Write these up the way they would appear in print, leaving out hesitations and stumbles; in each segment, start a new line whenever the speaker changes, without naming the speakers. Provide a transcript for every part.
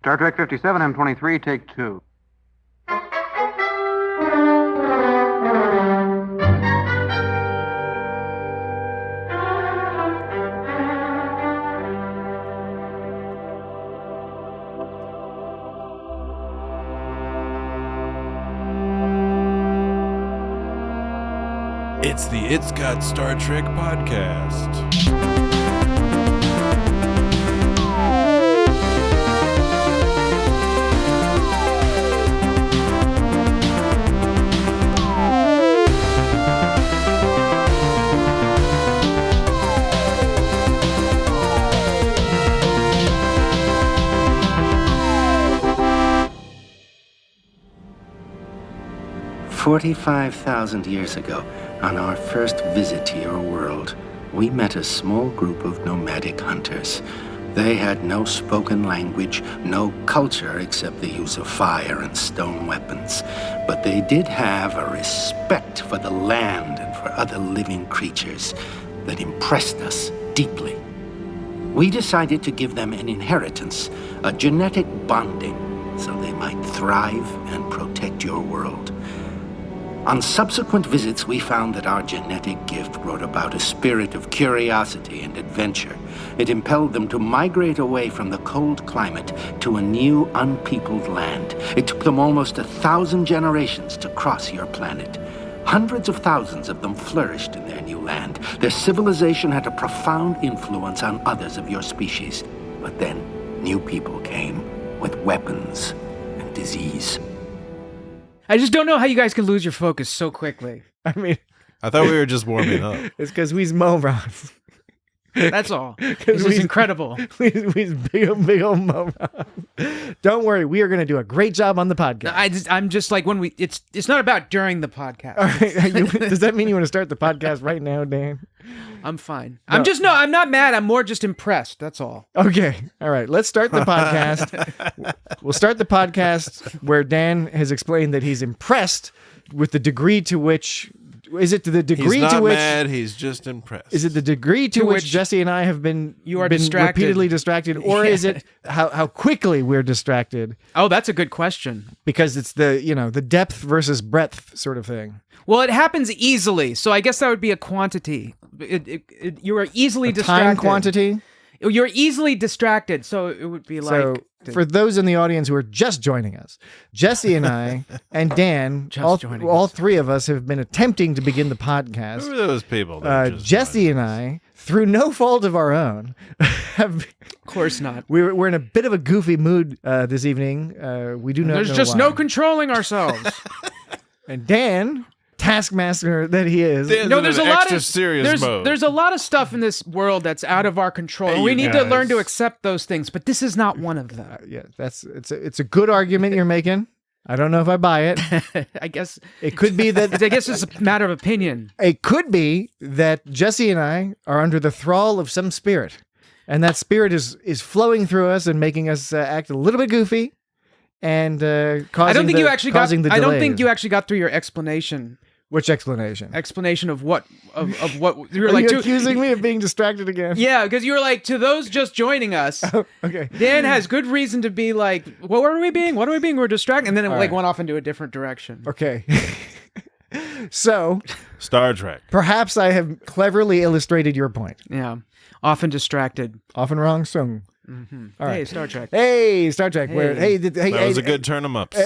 Star Trek 57, M23, take 2.
It's the It's Got Star Trek podcast.
45,000 years ago, on our first visit to your world, we met a small group of nomadic hunters. They had no spoken language, no culture except the use of fire and stone weapons. But they did have a respect for the land and for other living creatures that impressed us deeply. We decided to give them an inheritance, a genetic bonding, so they might thrive and protect your world. On subsequent visits, we found that our genetic gift brought about a spirit of curiosity and adventure. It impelled them to migrate away from the cold climate to a new, unpeopled land. It took them almost 1,000 generations to cross your planet. Hundreds of thousands of them flourished in their new land. Their civilization had a profound influence on others of your species. But then, new people came with weapons and disease.
I just don't know how you guys can lose your focus so quickly.
I mean,
I thought we were just warming up.
it's because we's morons.
That's all. This is incredible.
We's big old morons. Don't worry, we are going to do a great job on the podcast.
I'm just like when it's not about during the podcast.
All right, does that mean you want to start the podcast right now, Dan?
I'm fine.
No.
I'm not mad. I'm more just impressed. That's all.
Okay. All right. Let's start the podcast. We'll start the podcast where Dan has explained that he's impressed with the degree to which. Is it the degree
he's
to which?
He's not mad. He's just impressed.
Is it the degree to which Jesse and I have been
distracted.
Repeatedly distracted, or is it how quickly we're distracted?
Oh, that's a good question.
Because it's the depth versus breadth sort of thing.
Well, it happens easily, so I guess that would be a quantity. You are easily distracted.
Time quantity.
You're easily distracted, so it would be like.
So, for those in the audience who are just joining us, Jesse and I and Dan, all three of us have been attempting to begin the podcast.
Who are those people?
Jesse and I, through no fault of our own, have.
Of course not.
We're in a bit of a goofy mood this evening. We do not.
There's
know
just
why.
no controlling ourselves.
And Dan, taskmaster that he is,
there's a lot of
serious mode.
There's a lot of stuff in this world that's out of our control. And we need to learn to accept those things, but this is not one of them.
Yeah, it's a good argument you're making. I don't know if I buy it.
I guess
it could be that.
I guess it's a matter of opinion.
It could be that Jesse and I are under the thrall of some spirit, and that spirit is flowing through us and making us act a little bit goofy, and causing.
I don't think you actually got. I don't think
delays.
you actually got through your explanation.
Which explanation?
Explanation of what of what you were
Are
like.
you accusing me of being distracted again?
Yeah, because you were like, to those just joining us.
Oh, okay.
Dan has good reason to be like, what are we being? What are we being? We're distracted, and then it
right.
went off into a different direction.
Okay. So,
Star Trek.
Perhaps I have cleverly illustrated your point.
Yeah, often distracted,
often wrong. So.
Mm-hmm.
All right.
Hey, Star Trek.
Hey, Star Trek.
Hey.
That was a good turn 'em ups.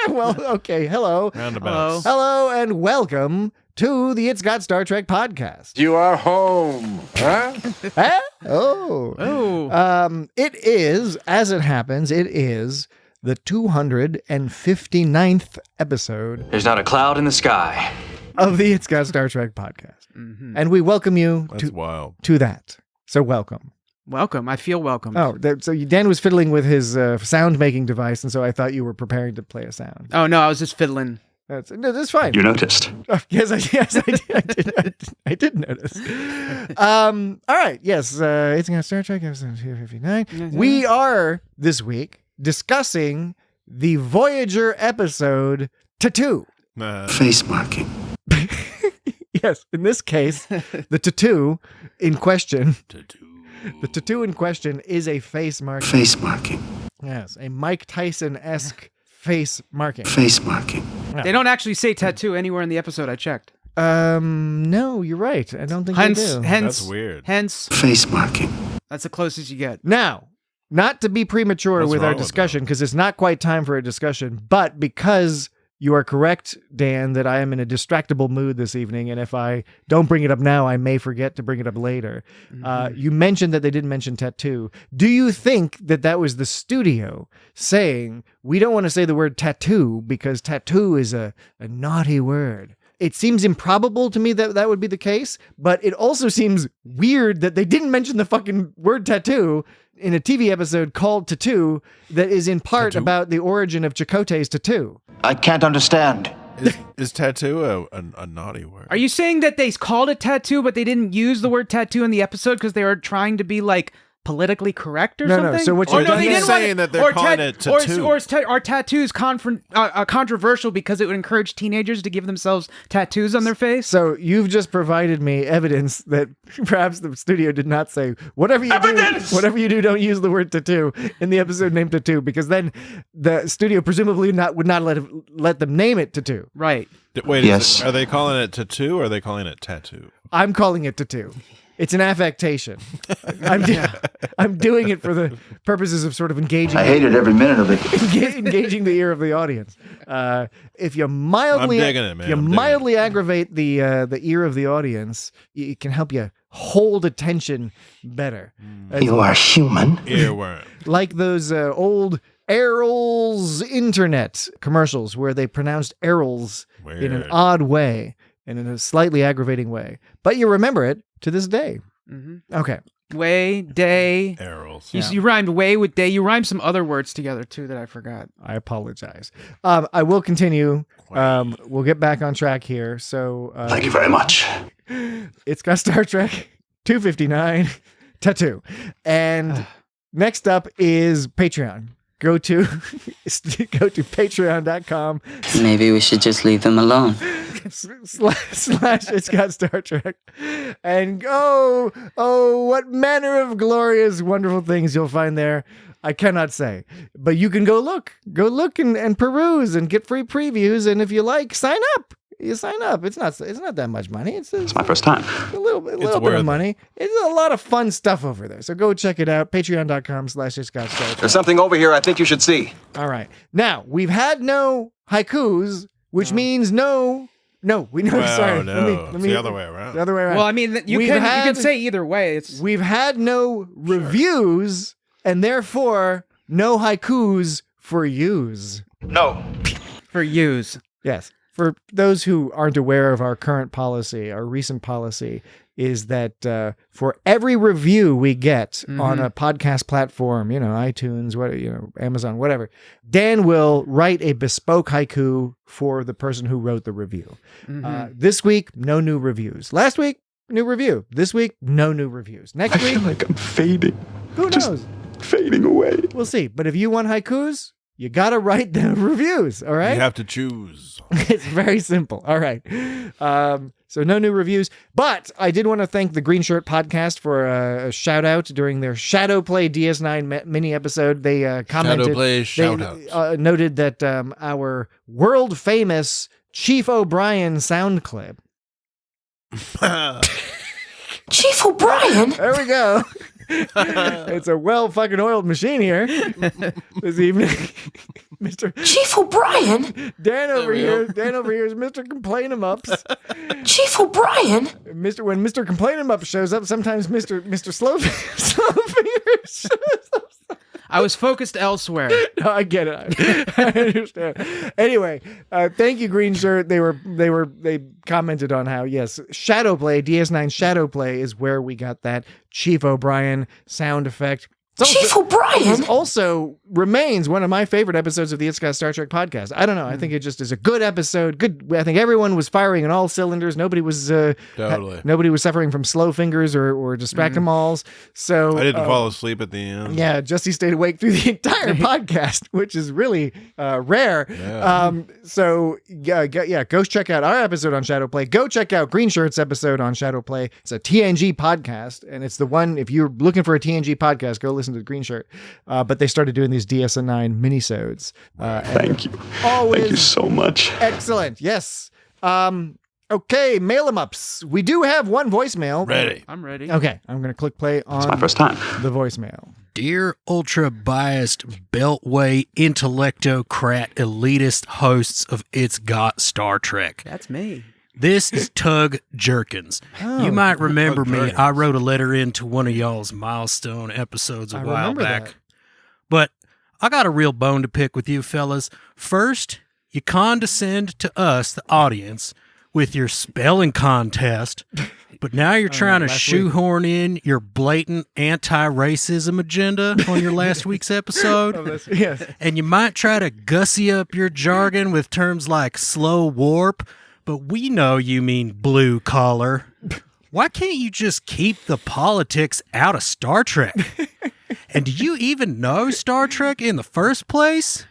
Well, okay. Hello.
Roundabouts.
Hello, and welcome to the It's Got Star Trek podcast.
You are home, huh?
Huh? Oh. It is, as it happens, it is the 259th episode.
There's not a cloud in the sky.
Of the It's Got Star Trek podcast. Mm-hmm. And we welcome you to that. So welcome.
Welcome. I feel welcome.
Oh, so Dan was fiddling with his sound-making device, and so I thought you were preparing to play a sound.
Oh, no, I was just fiddling.
That's fine.
You noticed.
Yes, I did. I did notice. All right, yes, it's got Star Trek episode 259. We are, this week, discussing the Voyager episode Tattoo.
Face marking.
Yes, in this case, the tattoo in question... The tattoo in question is a face marking.
Face marking.
Yes, a Mike Tyson-esque face marking.
Face marking.
They don't actually say tattoo anywhere in the episode. I checked.
No, you're right. I don't think they do.
That's weird.
Hence,
Face marking.
that's the closest you get.
Now, not to be premature
What's
with our
wrong with
discussion, because it's not quite time for a discussion, but because you are correct, Dan, that I am in a distractible mood this evening, and if I don't bring it up now, I may forget to bring it up later. You mentioned that they didn't mention tattoo. Do you think that that was the studio saying, we don't want to say the word tattoo because tattoo is a naughty word? It seems improbable to me that that would be the case, but it also seems weird that they didn't mention the fucking word tattoo in a TV episode called Tattoo that is in part about the origin of Chakotay's tattoo.
I can't understand.
Is tattoo a naughty word?
Are you saying that they called it tattoo, but they didn't use the word tattoo in the episode because they were trying to be like politically correct or something?
No, so what
Or
you're
no,
doing
he's
is
saying that they're calling it tattoo.
Or are tattoos controversial because it would encourage teenagers to give themselves tattoos on their face?
So you've just provided me evidence that perhaps the studio did not say, whatever you do, don't use the word tattoo in the episode named Tattoo, because then the studio presumably would not let them name it Tattoo.
Right.
Wait,
Yes.
are they calling it tattoo or are they calling it tattoo?
I'm calling it Tattoo. It's an affectation. I'm doing it for the purposes of sort of engaging.
I hated every minute of it.
Engaging the ear of the audience. If you mildly,
I'm digging it, man.
if you
I'm digging
mildly aggravate the ear of the audience, it can help you hold attention better.
You are human.
Earworm.
Like those old Errol's internet commercials where they pronounced Errol's in an
Weird.
odd way and in a slightly aggravating way, but you remember it to this day. Okay.
Way, day.
Arrows.
You rhymed way with day. You rhymed some other words together too that I forgot.
I apologize. I will continue. We'll get back on track here. So
Thank you very much.
it's got Star Trek 259 Tattoo. And next up is Patreon. Go to patreon.com
Maybe we should just leave them alone.
slash it's got Star Trek and oh what manner of glorious wonderful things you'll find there. I cannot say, but you can go look and peruse and get free previews, and if you like, sign up. You sign up. It's not that much money. It's
My first time.
a little bit
worth
of
it.
money. It's a lot of fun stuff over there. So go check it out. Patreon.com/itsgotstartrek.
There's something over here I think you should see.
All right. Now, we've had no haikus, which means sorry.
No,
Let me,
it's the other way around.
The other way around.
Well, I mean, you can say either way.
We've had no reviews, and therefore no haikus for yous.
No.
For use.
Yes. For those who aren't aware of our current policy, our recent policy is that for every review we get on a podcast platform, iTunes, Amazon, whatever, Dan will write a bespoke haiku for the person who wrote the review. This week, no new reviews. Last week, new review. This week, no new reviews. Next week,
like I'm fading.
who knows?
Fading away.
We'll see. But if you want haikus, you got to write the reviews, all right?
You have to choose.
It's very simple. All right. So no new reviews, but I did want to thank the Green Shirt podcast for a shout out during their Shadow Play DS9 mini episode. They commented,
Shadow Play shout out.
Noted that our world famous Chief O'Brien sound clip.
Chief O'Brien?
There we go. It's a well fucking oiled machine here this evening. Mr.
Chief O'Brien?
Dan over here is Mr. Complain-em-ups.
Chief O'Brien?
When Mr. Complain-em-ups shows up, sometimes Mr. Slowfinger shows up.
I was focused elsewhere.
No, I get it. I understand. Anyway, thank you, Green Shirt. They commented on how, yes, Shadowplay, DS9 Shadowplay is where we got that Chief O'Brien sound effect.
Chief O'Brien?
It also remains one of my favorite episodes of the It's Got Star Trek podcast. I don't know. I think it just is a good episode. Good. I think everyone was firing on all cylinders. Nobody was
Totally.
nobody was suffering from slow fingers or distract-em-alls. So
I didn't fall asleep at the end.
yeah, Justy stayed awake through the entire podcast, which is really rare.
Yeah.
So go check out our episode on Shadowplay. Go check out Green Shirt's episode on Shadowplay. It's a TNG podcast, and it's the one, if you're looking for a TNG podcast, go listen listen to Green Shirt. But they started doing these DS9 minisodes.
Thank you.
Always
Thank you so much.
excellent. Yes. Okay, mail 'em ups. We do have one voicemail.
Ready.
I'm ready.
Okay, I'm going to click play on
It's my first time.
the voicemail.
Dear ultra-biased, beltway, intellectocrat, elitist hosts of It's Got Star Trek.
That's me.
This is Tug Jerkins. You might remember me. I wrote a letter into one of y'all's milestone episodes a while
remember
back.
that.
But I got a real bone to pick with you fellas. First, you condescend to us, the audience, with your spelling contest, but now you're trying to shoehorn in your blatant anti-racism agenda on your last week's episode.
Yes.
And you might try to gussy up your jargon with terms like slow warp, but we know you mean blue collar. Why can't you just keep the politics out of Star Trek? And do you even know Star Trek in the first place?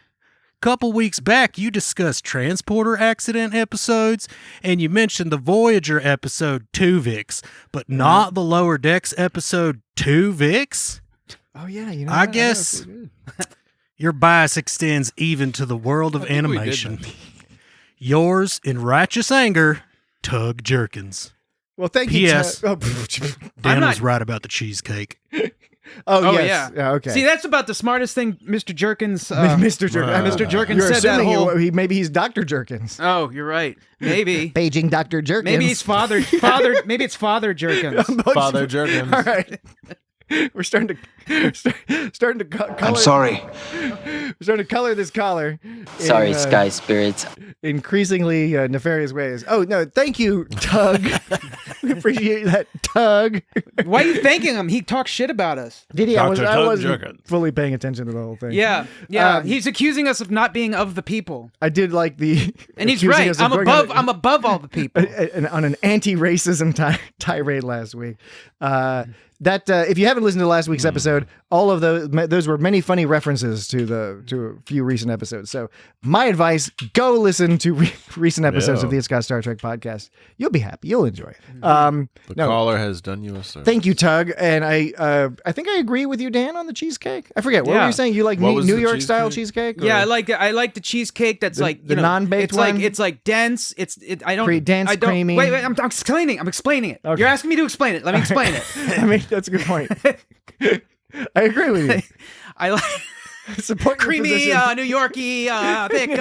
Couple weeks back, you discussed transporter accident episodes, and you mentioned the Voyager episode 2 Vix, but not the Lower Decks episode 2 Vix?
Oh, yeah. You know
I
what?
guess
know
your bias extends even to the world of animation. Yours, in righteous anger, Tug Jerkins.
Well, thank you.
P.S.
Oh,
Dan
not-
was right about the cheesecake.
oh,
Oh,
yes.
yeah.
Okay.
See, that's about the smartest thing Mr. Jerkins.
Mr. Jerkins.
Mr. Jerkins
You're
said that
assuming
whole.
maybe he's Dr. Jerkins.
Oh, you're right. Maybe.
Paging Dr. Jerkins.
Maybe it's father. Maybe it's Father Jerkins.
Father Jerkins.
All right. We're starting to color.
I'm sorry.
We're starting to color this collar.
Sorry,
in,
Sky Spirits.
increasingly nefarious ways. Oh no, thank you, Tug. We appreciate that, Tug.
Why are you thanking him? He talks shit about us.
Did he? I
Dr. Tug
wasn't
Jerkins.
fully paying attention to the whole thing.
Yeah. He's accusing us of not being of the people,
I did like the.
and he's
accusing
right.
us of
I'm
going
above.
on
I'm above all the people.
on an anti-racism tirade last week. That if you haven't listened to last week's episode, all of those were many funny references to a few recent episodes. So my advice: go listen to recent episodes of the It's Got Star Trek podcast. You'll be happy. You'll enjoy it.
The caller has done you a service.
Thank you, Tug. And I think I agree with you, Dan, on the cheesecake. I forget what were
Yeah.
you saying. You like
What was
New
the
York style
cheesecake?
cheesecake?
Yeah,
Or-
I like the cheesecake that's like
the non-baked one?
It's like dense. I don't
Dense,
I don't,
creamy.
Wait, I'm explaining. I'm explaining it.
Okay.
You're asking me to explain it. Let me explain it.
I mean, that's a good point. I agree with you.
I like
Support your
creamy,
position.
New Yorkie, thick,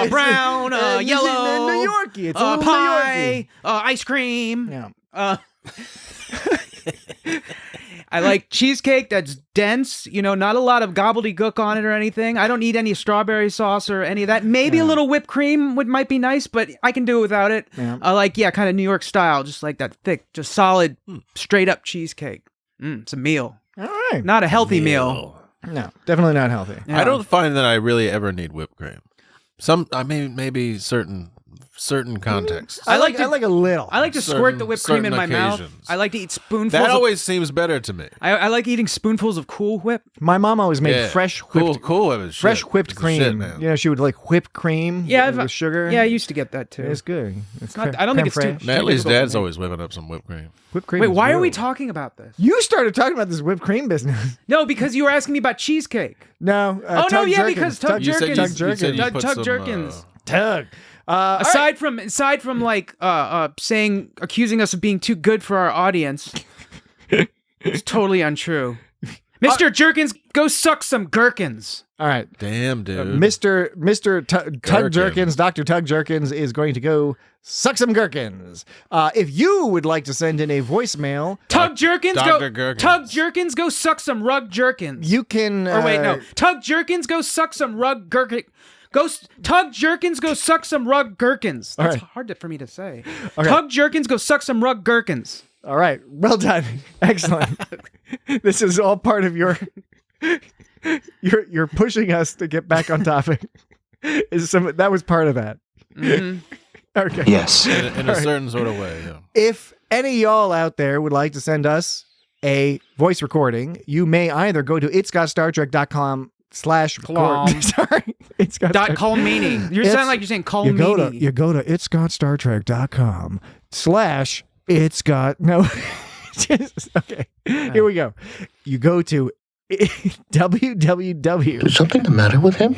brown, yellow,
New Yorkie. It's a little
pie, ice cream.
New Yorkie.
I like cheesecake that's dense, not a lot of gobbledygook on it or anything. I don't need any strawberry sauce or any of that. Maybe a little whipped cream might be nice, but I can do it without it.
Yeah.
I like, kind of New York style, just like that thick, just solid, straight up cheesecake. It's a meal.
All right.
Not a healthy meal.
No, definitely not healthy.
Yeah.
I don't find that I really ever need whipped cream. Maybe certain contexts.
I like a little.
I like to squirt the whipped cream in
certain
my mouth.
occasions.
I like to eat spoonfuls.
That
of,
always seems better to me.
I like eating spoonfuls of Cool Whip.
My mom always made fresh whipped
cool is
fresh
shit.
whipped
It's
cream.
shit, man.
You know, she would like whipped cream with sugar.
Yeah, I used to get that too.
It's good. It's
not- I don't think it's too-
Natalie's dad's always whipping up some whipped cream.
whipped cream.
Wait,
is
why are we
good.
talking about this?
You started talking about this whipped cream business.
No, because you were asking me about cheesecake.
No.
Oh, no,
Tug
yeah,
Jerkins.
because Tug
You said
Jerkins.
you said you
Tug
put
Tug
some,
Jerkins.
Tug. All right.
Aside from like accusing us of being too good for our audience, it's totally untrue. Mr. Jerkins, go suck some gherkins.
All right.
Damn, dude.
Mr. Tug
Gherkin.
Jerkins, Dr. Tug Jerkins is going to go suck some gherkins. If you would like to send in a voicemail,
Tug Jerkins,
Dr. Gherkins.
Tug Jerkins, go suck some rug jerkins.
you can.
Or wait, no. Tug Jerkins, go suck some rug gherkin. Tug Jerkins, go suck some rug gherkins. That's
right.
hard for me to say.
Okay.
Tug Jerkins, go suck some rug gherkins.
All right. Well done. Excellent. This is all part of your. You're pushing us to get back on topic. That was part of that.
Mm-hmm.
Okay.
Yes.
In a certain sort of way, yeah.
If any of y'all out there would like to send us a voice recording, you may either go to itsgotstartrek.com/record. Sorry, it's got
Call meanie. You sound like you're saying call
you go
meanie.
to itsgotstartrek.com/it's got no. Okay, here we go. You go to www.
Is something the matter with him?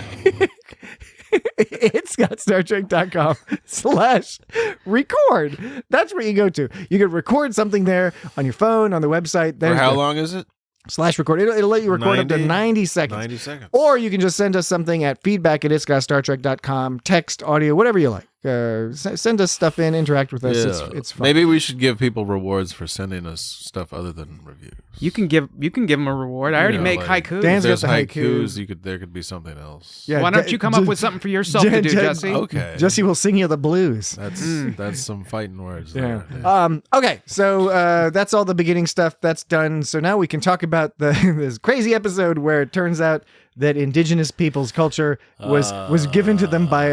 It's got StarTrek.com/record. That's where you go to. You can record something there on your phone, on the website.
For how long is it?
/record. It'll let you record up to 90 seconds.
90 seconds.
Or you can just send us something at feedback@itsgotstartrek.com, text, audio, whatever you like. Send us stuff in, interact with us.
Yeah.
It's fun.
Maybe we should give people rewards for sending us stuff other than reviews.
You can give them a reward. I already make haikus.
Dan's
There's
got the
haikus. There could be something else.
Yeah,
Why don't you come up with something for yourself to do, Jesse?
Okay.
Jesse will sing you the blues.
That's some fighting words.
Yeah.
There.
Okay, so that's all the beginning stuff. That's done. So now we can talk about this crazy episode where it turns out that indigenous people's culture was given to them by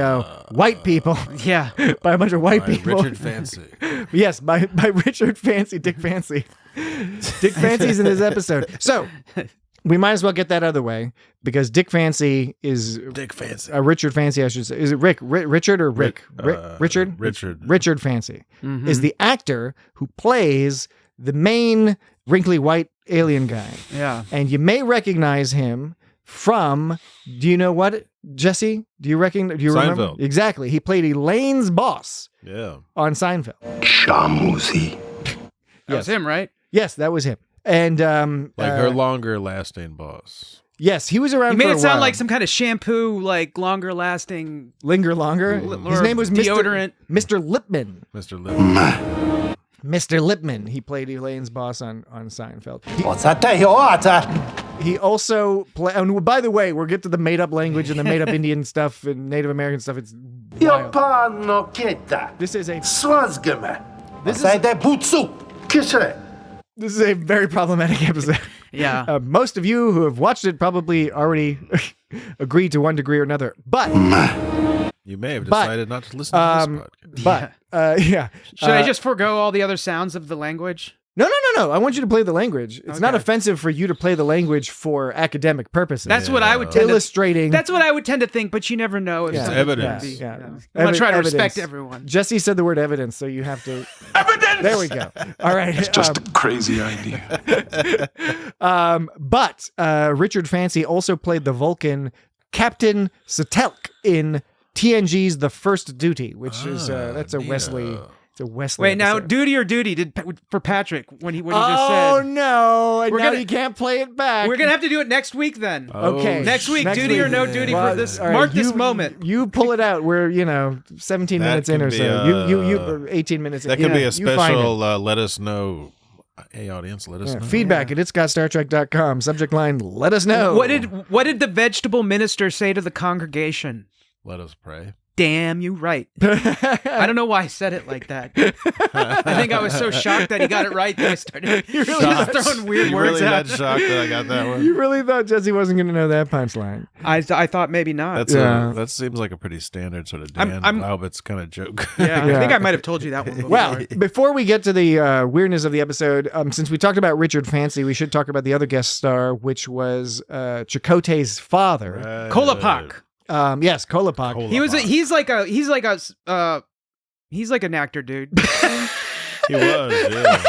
white people.
Yeah.
By a bunch of white
By
people.
Richard Fancy.
Yes, by Richard Fancy, Dick Fancy. Dick Fancy's in this episode. So we might as well get that out of the way because Dick Fancy is
Dick Fancy.
Richard Fancy, I should say. Is it Richard or Rick? Richard?
Richard.
Richard Fancy is the actor who plays the main wrinkly white alien guy.
Yeah.
And you may recognize him from, do you know what, Jesse? Do you remember?
Seinfeld.
Exactly. He played Elaine's boss
Yeah.
on Seinfeld.
Shamuzi.
That was him, right?
Yes, that was him. And
Her longer lasting boss.
yes, he was around
You made
for a
it sound
while.
like some kind of shampoo, like longer lasting.
Linger Longer. His name was
deodorant.
Mr. Lipman.
Mr. Lipman.
Mr. Lipman. He played Elaine's boss on Seinfeld. He also played, and by the way, we'll get to the made-up language and the made-up Indian stuff and Native American stuff. It's wild. This is a this is a very problematic episode.
Yeah.
Most of you who have watched it probably already agreed to one degree or another. But
You may have decided not to listen to this podcast.
yeah.
Should I just forego all the other sounds of the language?
No. I want you to play the language. It's not offensive for you to play the language for academic purposes.
That's what I would tend
illustrating.
That's what I would tend to think, but you never know. If
Yeah.
something
Evidence.
could be-
Yeah.
I'm gonna try to
Evidence.
respect everyone.
Jesse said the word evidence, so you have to. Evidence. There we go. All right.
It's just a crazy idea.
But Richard Fancy also played the Vulcan Captain Satelk in TNG's The First Duty, which is that's a Wesley. It's a Wesley.
Wait, now
episode.
duty or duty for Patrick when he just
Oh
said.
no! And
We're
now
gonna-
you can't play it back.
We're gonna have to do it next week then.
Okay.
Next week, duty or no duty
Well,
for this.
all right,
Mark this
you-
moment.
You pull it out. We're 17
That
minutes in
could
or
be,
so. You 18 minutes.
That
in.
could be
Yeah,
a
you find it.
special let us know. Hey, audience, let us know.
Feedback at itsgotstartrek.com. Subject line: let us know.
What did the vegetable minister say to the congregation?
Let us pray.
Damn you right. I don't know why I said it like that. I think I was so shocked that he got it right that I started just throwing weird
You
words
really
out.
that shocked that I got that one?
You really thought Jesse wasn't going to know that punchline?
I thought maybe not.
That seems like a pretty standard sort of Dan
I'm-
Glaubitz kind of joke.
Yeah,
Yeah.
I think I might have told you that one before.
Well, before we get to the weirdness of the episode, since we talked about Richard Fancy, we should talk about the other guest star, which was Chakotay's father.
Kolapak.
Yes, Kolapak.
He's like an actor, dude.
He was, yeah.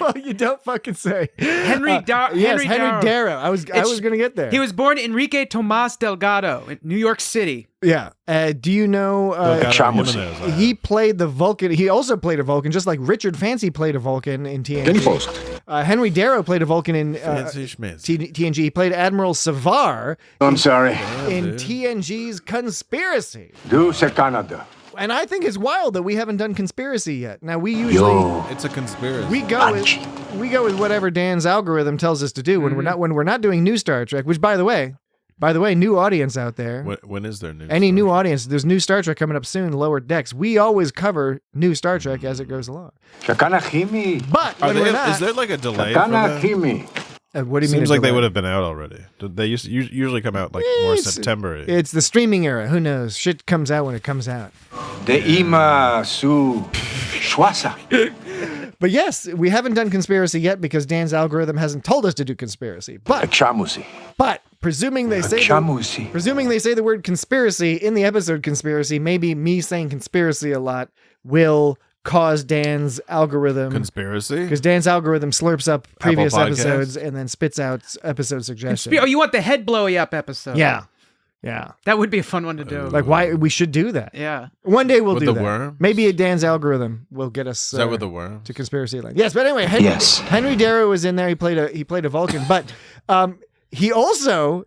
Well, you don't fucking say.
Henry Darrow.
Yes, Henry Darrow. I was going to get there.
He was born Enrique Tomas Delgado in New York City.
Yeah. Do you know?
Shamuzi.
He played the Vulcan. He also played a Vulcan, just like Richard Fancy played a Vulcan in TNG. Henry Darrow played a Vulcan in
Fancy schmancy.
TNG. He played Admiral Savar
I'm sorry.
in TNG's Conspiracy.
Do se Canada.
And I think it's wild that we haven't done Conspiracy yet. Now we usually
It's a conspiracy.
we go with whatever Dan's algorithm tells us to do when we're not doing new Star Trek. Which, by the way, new audience out there.
When is there new?
Any
Star
new
Trek?
audience, there's new Star Trek coming up soon, Lower Decks. We always cover new Star Trek as it goes along.
Shakanahimi.
But when we're not,
Is there like a delay for that?
Shakanahimi.
what do you mean?
Seems
a
like they
delay?
would have been out already. They usually come out like more
It's-
September.
It's the streaming era. Who knows? Shit comes out when it comes out.
De ima su shwasa.
But yes, we haven't done Conspiracy yet because Dan's algorithm hasn't told us to do Conspiracy. But
Chamusi.
presuming they say
Chamusi.
the word conspiracy in the episode Conspiracy, maybe me saying conspiracy a lot will cause Dan's algorithm
Conspiracy?
because Dan's algorithm slurps up previous
Podcasts?
episodes and then spits out episode suggestions.
Oh, you want the head blowy up episode?
Yeah.
That would be a fun one to do.
Like why we should do that.
Yeah.
One day we'll
With
do
the
that.
worms?
Maybe Dan's algorithm will get us
Is that with the worm?
to conspiracy land. Yes, but anyway,
Yes.
Henry Darrow was in there. He played a Vulcan, but he also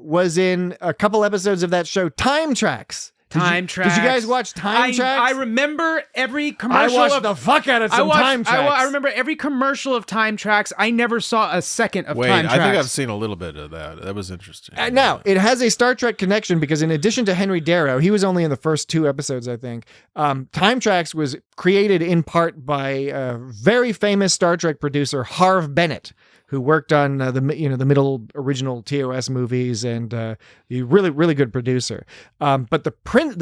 was in a couple episodes of that show Time Trax.
Time Trax.
Did you guys watch Time Trax?
I remember every
I
commercial.
watched the fuck out of some Time Trax.
I remember every commercial of Time Trax. I never saw a second of
Wait,
Time Trax.
I think I've seen a little bit of that. That was interesting.
Now, it has a Star Trek connection because in addition to Henry Darrow, he was only in the first 2 episodes, I think. Time Trax was created in part by a very famous Star Trek producer, Harve Bennett, who worked on the middle original TOS movies and a really good producer. But the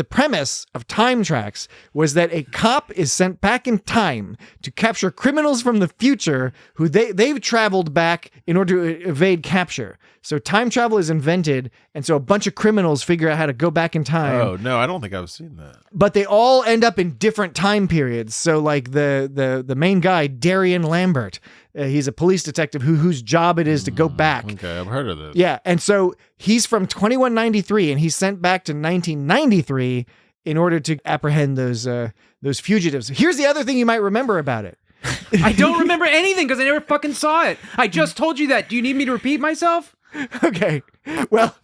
premise of Time Trax was that a cop is sent back in time to capture criminals from the future who they've traveled back in order to evade capture. So time travel is invented, and so a bunch of criminals figure out how to go back in time.
Oh, no, I don't think I've seen that.
But they all end up in different time periods. So like the main guy, Darian Lambert, he's a police detective whose job it is to go back.
Okay, I've heard of this.
Yeah, and so he's from 2193 and he's sent back to 1993 in order to apprehend those fugitives. Here's the other thing you might remember about it.
I don't remember anything because I never fucking saw it. I just told you that. Do you need me to repeat myself?
Okay. Well,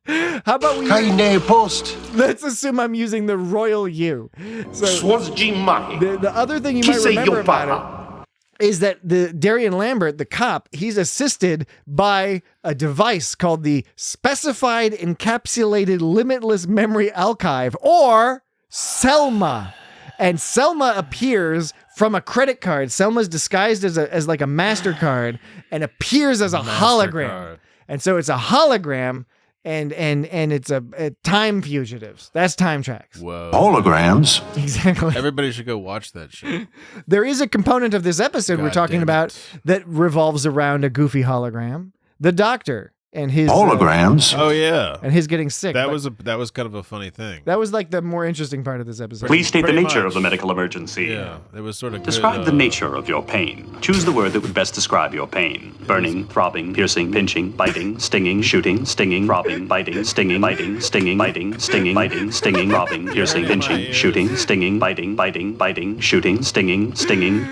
how about we let's assume I'm using the royal U. So the other thing you might remember about it is that the Darian Lambert, the cop, he's assisted by a device called the Specified Encapsulated Limitless Memory Archive, or SELMA. And Selma appears from a credit card. Selma's disguised as like a MasterCard and appears as a hologram. And so it's a hologram and it's a time fugitives. That's Time Trax.
Whoa.
Holograms.
Exactly.
Everybody should go watch that shit.
There is a component of this episode we're
God
talking
damn
about
it.
that revolves around a goofy hologram. The Doctor and his
Holograms.
Oh, yeah.
and his getting sick.
That
But
was kind of a funny thing.
that was like the more interesting part of this episode.
Please state the
Pretty
nature
much.
of the medical emergency.
Yeah, it was sort of
Describe
good,
the nature of your pain. Choose the word that would best describe your pain. Burning, throbbing, piercing, pinching, biting, stinging, shooting, stinging, throbbing, biting, stinging, biting, stinging, biting, stinging, biting, stinging, throbbing, piercing, pinching, shooting, stinging, biting, shooting, stinging, stinging,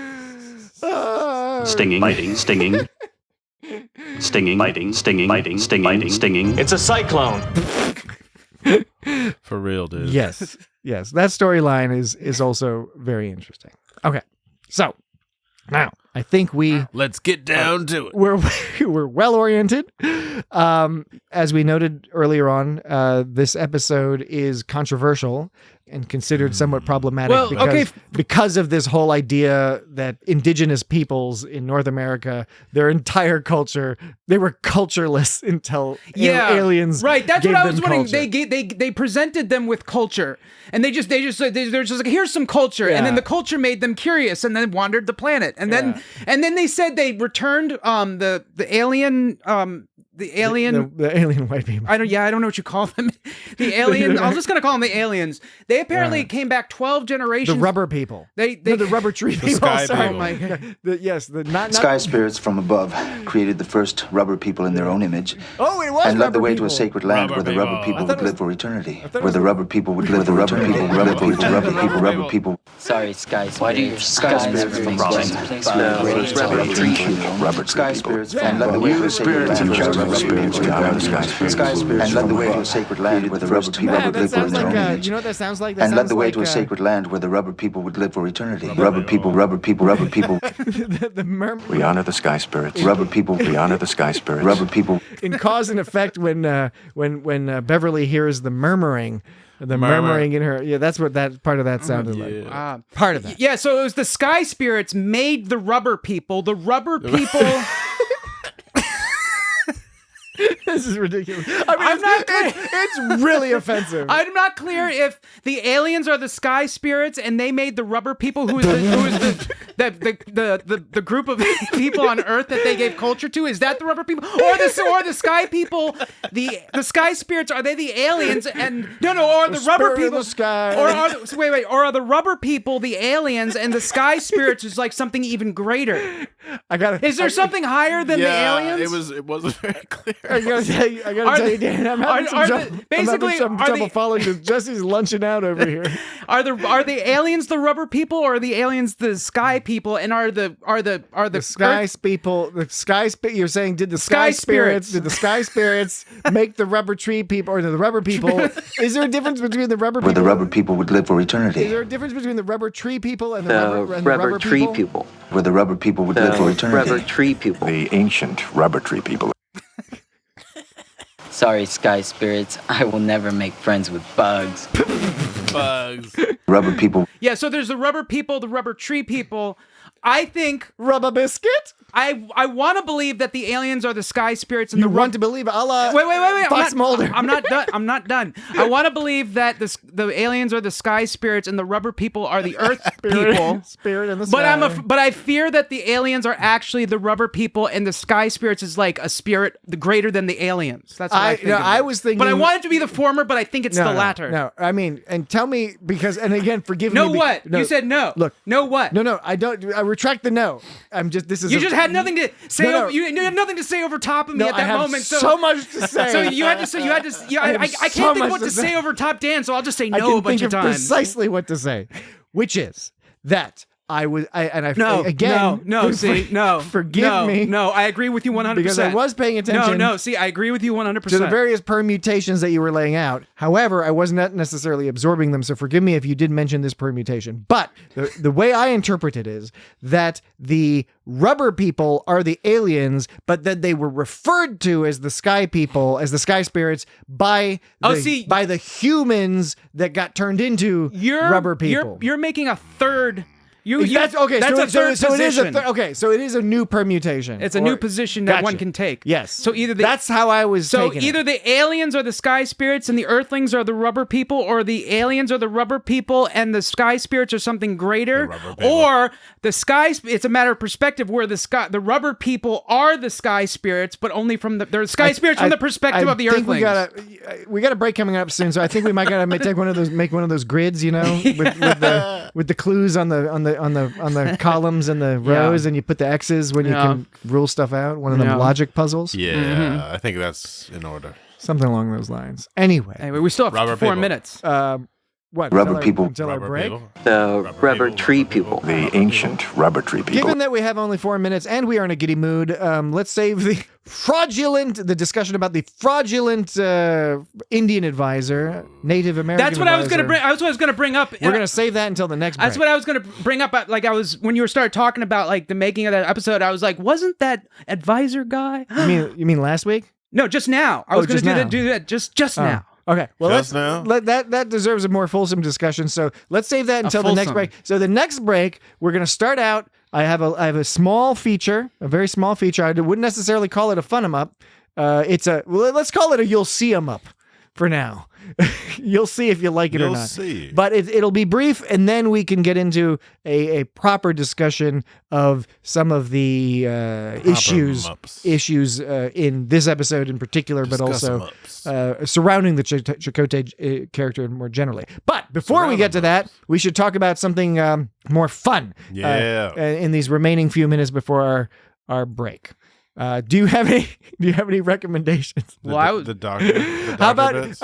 biting, stinging. Stinging, biting, stinging.
It's a cyclone.
For real, dude.
Yes. That storyline is also very interesting. Okay. So now I think
Let's get down to it.
we're well oriented. As we noted earlier on, this episode is controversial and considered somewhat problematic because of this whole idea that indigenous peoples in North America, their entire culture, they were cultureless until aliens.
Right, that's
gave
what I
them
was wondering.
culture.
They presented them with culture, and they're just like, here's some culture, and then the culture made them curious, and then wandered the planet, and then they said they returned the alien. The alien
white people.
I don't know what you call them. The alien. I'm just gonna call them the aliens. They apparently came back 12 generations.
The rubber people. The rubber tree people.
sky
Sorry.
people.
Oh my God.
Not
Sky spirits from above created the first rubber people in their own image.
Oh, it was
and led
rubber
the way to
people.
a sacred land
Rubber
where the
people.
rubber people
I thought
would
it was-
live for eternity.
thought it
Where
was
the rubber people would live for eternity. Rubber people.
Sorry, Sky. Why do your
Sky spirits from above
Robert
Sky spirits and led the way to a sacred land where the rubber spirits Sky spirits and led the way to a sacred land where the rubber people
Man,
would
that
live for
sounds
their
like
own image.
you know what that sounds like? That
And led
sounds
the way
like,
to a sacred land where the rubber people would live for eternity. Rubber people.
the murmur.
We honor the sky spirits.
Rubber people.
We honor the sky spirits.
Rubber people.
In cause and effect when Beverly hears the murmuring. The murmuring in her, that's what that part of that sounded like. Part of that.
Yeah, so it was the sky spirits made the rubber people. The rubber people.
This is ridiculous. I mean, it's really offensive.
I'm not clear if the aliens are the sky spirits and they made the rubber people who is the group of people on Earth that they gave culture to? Is that the rubber people, or the sky people? The sky spirits, are they the aliens? And or the rubber people?
In the sky.
Or are the rubber people the aliens, and the sky spirits is like something even greater? Is there something higher than the aliens?
It wasn't very clear.
I gotta tell you, Dan, I'm having some trouble following this. Jesse's lunching out over here.
Are the aliens the rubber people, or are the aliens the sky people? And are the
sky people? You're saying did the sky spirits? Did the sky spirits make the rubber tree people, or the rubber people? Is there a difference between the rubber people?
Where the rubber people would live for eternity.
Is there a difference between the rubber tree people and the rubber
tree
people?
people?
Where the rubber people would live for eternity.
Rubber tree people.
The ancient rubber tree people.
Sorry, sky spirits. I will never make friends with bugs.
Bugs.
Rubber people.
Yeah, so there's the rubber people, the rubber tree people. I think
Rubber biscuit.
I want to believe that the aliens are the sky spirits, and
You want to believe Allah?
Wait!
Fox Mulder.
I'm not done. I'm not done. I want to believe that the aliens are the sky spirits, and the rubber people are the Earth people.
Spirit in the sky.
But I fear that the aliens are actually the rubber people, and the sky spirits is like a spirit greater than the aliens. That's what I think.
I was thinking,
but I want it to be the former. But I think it's the latter.
No, I mean, and tell me and again, forgive me.
No, what? You said no.
Look,
no, what?
No, I don't. I retract the no. I'm just. This is.
You just had nothing to say. You had nothing to say over top of me at that moment. So
much to say.
So you had to say. I can't think what to say over top Dan. So I'll just say no a bunch of times.
Precisely what to say, which is that. Forgive me.
No, I agree with you 100%.
Because I was paying attention.
I agree with you 100%.
To the various permutations that you were laying out. However, I was not necessarily absorbing them, so forgive me if you did mention this permutation. But the way I interpret it is that the rubber people are the aliens, but that they were referred to as the sky people, as the sky spirits, by the humans that got turned into rubber people.
You're making a third...
That's okay.
That's a third position.
So it is a new permutation.
It's a new position that one can take.
Yes.
So
that's how I was.
So either the aliens are the sky spirits and the Earthlings are the rubber people, or the aliens are the rubber people and the sky spirits are something greater, or the sky. It's a matter of perspective. Where the rubber people are the sky spirits, but only from they're sky spirits from the perspective of the Earthlings.
We got a break coming up soon, so I think we might gotta make one of those grids, with the clues on the columns and the rows, and you put the X's when you can rule stuff out. One of them logic puzzles.
Yeah, I think that's in order.
Something along those lines. Anyway,
we still have 4 minutes.
What?
Rubber people.
Until our break?
The rubber tree people.
The ancient rubber tree people.
Given that we have only 4 minutes and we are in a giddy mood, let's save the discussion about the fraudulent Indian advisor, Native American
That's what
advisor.
I was going to bring. That's what I was going to bring up.
We're going to save that until the next break.
That's what I was going to bring up. When you started talking about the making of that episode, I was like, wasn't that advisor guy?
You mean last week?
No, just now. I was going to do that just now.
Okay, well,
now?
that deserves a more fulsome discussion. So let's save that until the next break. So the next break, we're going to start out. I have a small feature, a very small feature. I wouldn't necessarily call it a fun 'em up. Let's call it a you'll see 'em up for now. You'll see if you like it or not.
See.
But it'll be brief, and then we can get into a proper discussion of some of the issues in this episode in particular, but also surrounding the Chakotay character more generally. But before we get to that, we should talk about something more fun. In these remaining few minutes before our break. Do you have any recommendations?
The doctor.
How about?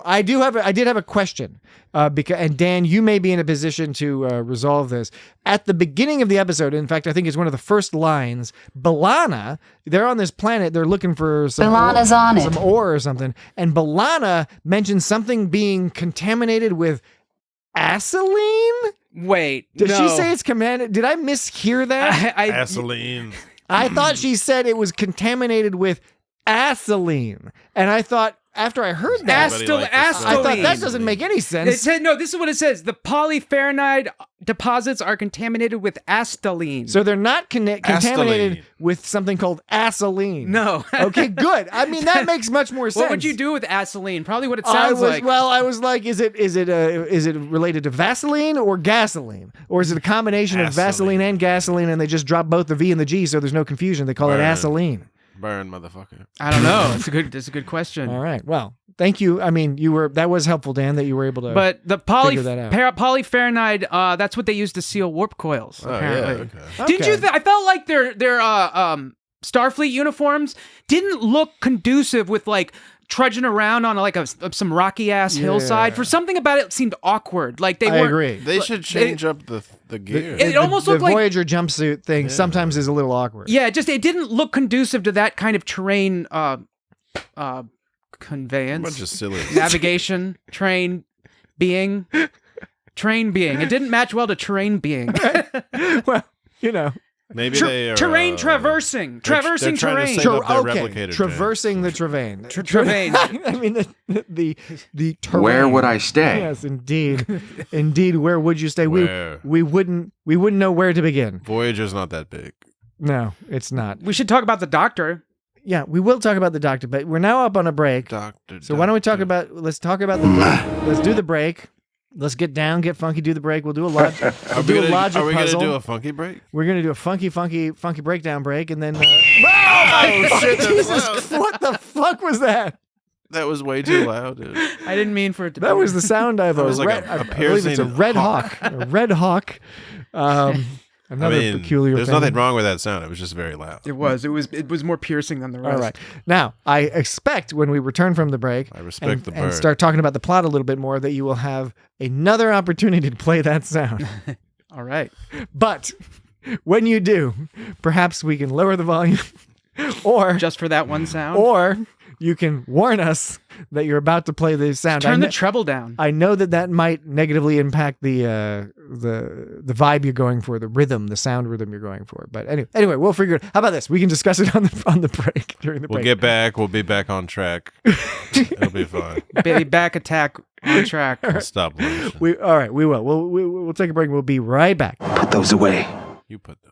I did have a question. And Dan, you may be in a position to resolve this. At the beginning of the episode, in fact, I think it's one of the first lines. B'Elanna, they're on this planet. They're looking for some ore or something. And B'Elanna mentions something being contaminated with acetylene.
Wait,
did she say it's contaminated? Did I mishear that?
Acetylene.
I thought she said it was contaminated with acetylene, and I thought, after I heard that,
Astaline.
I thought that doesn't make any sense.
It said, no, this is what it says. The polyfarnide deposits are contaminated with astaline.
So they're not contaminated with something called acetylene.
No.
Okay, good. I mean, that makes much more sense.
What would you do with acetylene? Probably what it sounds like.
Well, I was like, is it related to Vaseline or gasoline? Or is it a combination of Vaseline and gasoline and they just drop both the V and the G so there's no confusion? They call it acetylene.
Burn, motherfucker.
I don't know. It's a good question.
All right. Well, thank you. I mean, that was helpful, Dan, that you were able to
But the
figure that out.
polyfarnide, that's what they use to seal warp coils, apparently.
Yeah,
Didn't you I felt like their Starfleet uniforms didn't look conducive with like trudging around on like some rocky ass hillside. For something about it seemed awkward. Like they weren't.
I agree.
They should change up the gear.
It almost looked
the
like
Voyager jumpsuit thing sometimes is a little awkward.
Yeah, it didn't look conducive to that kind of terrain conveyance.
Bunch of silly
navigation, train being. It didn't match well to terrain being.
Well, you know.
Maybe they are
terrain traversing
they're
terrain.
Traversing the terrain.
Terrain.
I mean the terrain.
Where would I stay?
Yes, indeed, indeed. Where would you stay?
Where?
We wouldn't know where to begin.
Voyager's not that big.
No, it's not.
We should talk about the Doctor.
Yeah, we will talk about the Doctor, but we're now up on a break. So why don't we talk about? Let's talk about the. Let's do the break. Let's get down, get funky, do the break. We'll do a logic
Are we
puzzle.
going to do a funky break?
We're going to do a funky breakdown break, and then.
Oh shit!
Jesus, what the fuck was that?
That was way too loud, dude.
I didn't mean for it to.
That was the sound of a
like
red.
a
I believe it's a red hawk. A red hawk. Another peculiar.
There's
thing.
nothing wrong with that sound. It was just very loud.
It was more piercing than the rest.
All right. Now, I expect when we return from the break,
I respect the bird.
and start talking about the plot a little bit more, that you will have another opportunity to play that sound.
All right.
But when you do, perhaps we can lower the volume, or
just for that one sound,
or you can warn us that you're about to play the sound.
Turn the treble down.
I know that might negatively impact the vibe you're going for, the rhythm, the sound rhythm you're going for. But anyway, we'll figure it. How about this? We can discuss it on the break during the break.
We'll get back. We'll be back on track. It'll be fun.
Baby back attack on track.
Stop motion.
All right, we will. We'll take a break. We'll be right back.
Put those away.
You put those.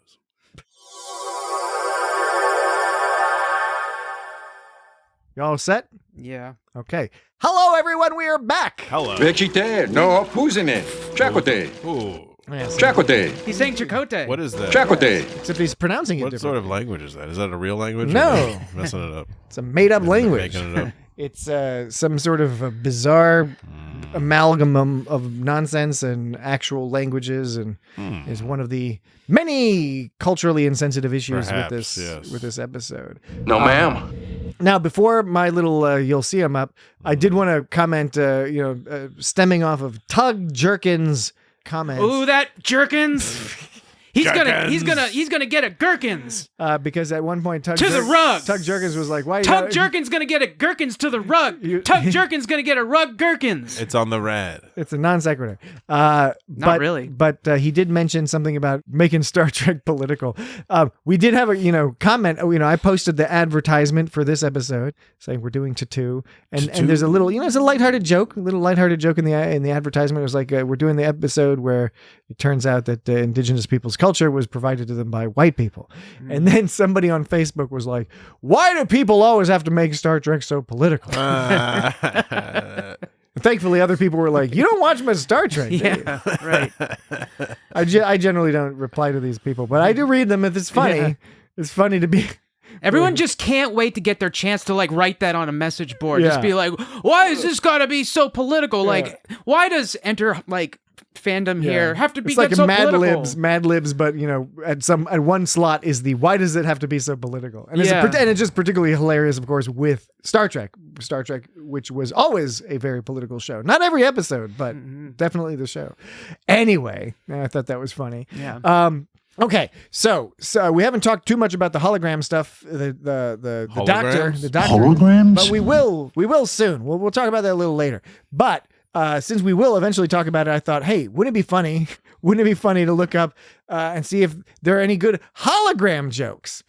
You all set?
Yeah.
Okay. Hello, everyone. We are back.
Hello.
Vegite, no, who's in it? Chakotay.
Ooh.
Yes.
Chakotay.
He's saying Chakotay.
What is that?
Chakotay.
Except he's pronouncing it
What
different.
sort of language is that? Is that a real language?
No.
Or are they messing it up.
It's a made-up language.
Making it up.
It's some sort of a bizarre amalgam of nonsense and actual languages, and is one of the many culturally insensitive issues
Perhaps,
with this episode.
No, ma'am.
Now, before my little you'll see him up, I did want to comment. Stemming off of Tug Jerkins' comments.
Ooh, that Jerkins. He's gonna get a gherkins.
Because at one point Tug
the rug.
Tug Jerkins was like, "Why?"
Tug Jerkins gonna get a gherkins to the rug. Tug Jerkins gonna get a rug gherkins.
It's on the rad.
It's a non sequitur. Not
really.
But he did mention something about making Star Trek political. We did have a comment. I posted the advertisement for this episode saying we're doing Tattoo, and there's a little it's a lighthearted joke, in the advertisement. It was like we're doing the episode where it turns out that indigenous people's culture was provided to them by white people. And then somebody on Facebook was like, why do people always have to make Star Trek so political? Thankfully, other people were like, you don't watch much Star Trek, do you?
Yeah, right.
I generally don't reply to these people, but I do read them if it's funny. Yeah. It's funny to be...
Everyone just can't wait to get their chance to write that on a message board. Yeah. Just be like, why is this gotta be so political? Yeah. Why does fandom here have to be
like
so
Mad
political?
Mad Libs, but at one slot is the why does it have to be so political? And it's just particularly hilarious, of course, with Star Trek, which was always a very political show. Not every episode, but definitely the show. Anyway, I thought that was funny.
Yeah.
Okay, so we haven't talked too much about the hologram stuff, the doctor,
holograms,
but we will soon. We'll talk about that a little later. But since we will eventually talk about it, I thought, hey, wouldn't it be funny? Wouldn't it be funny to look up and see if there are any good hologram jokes?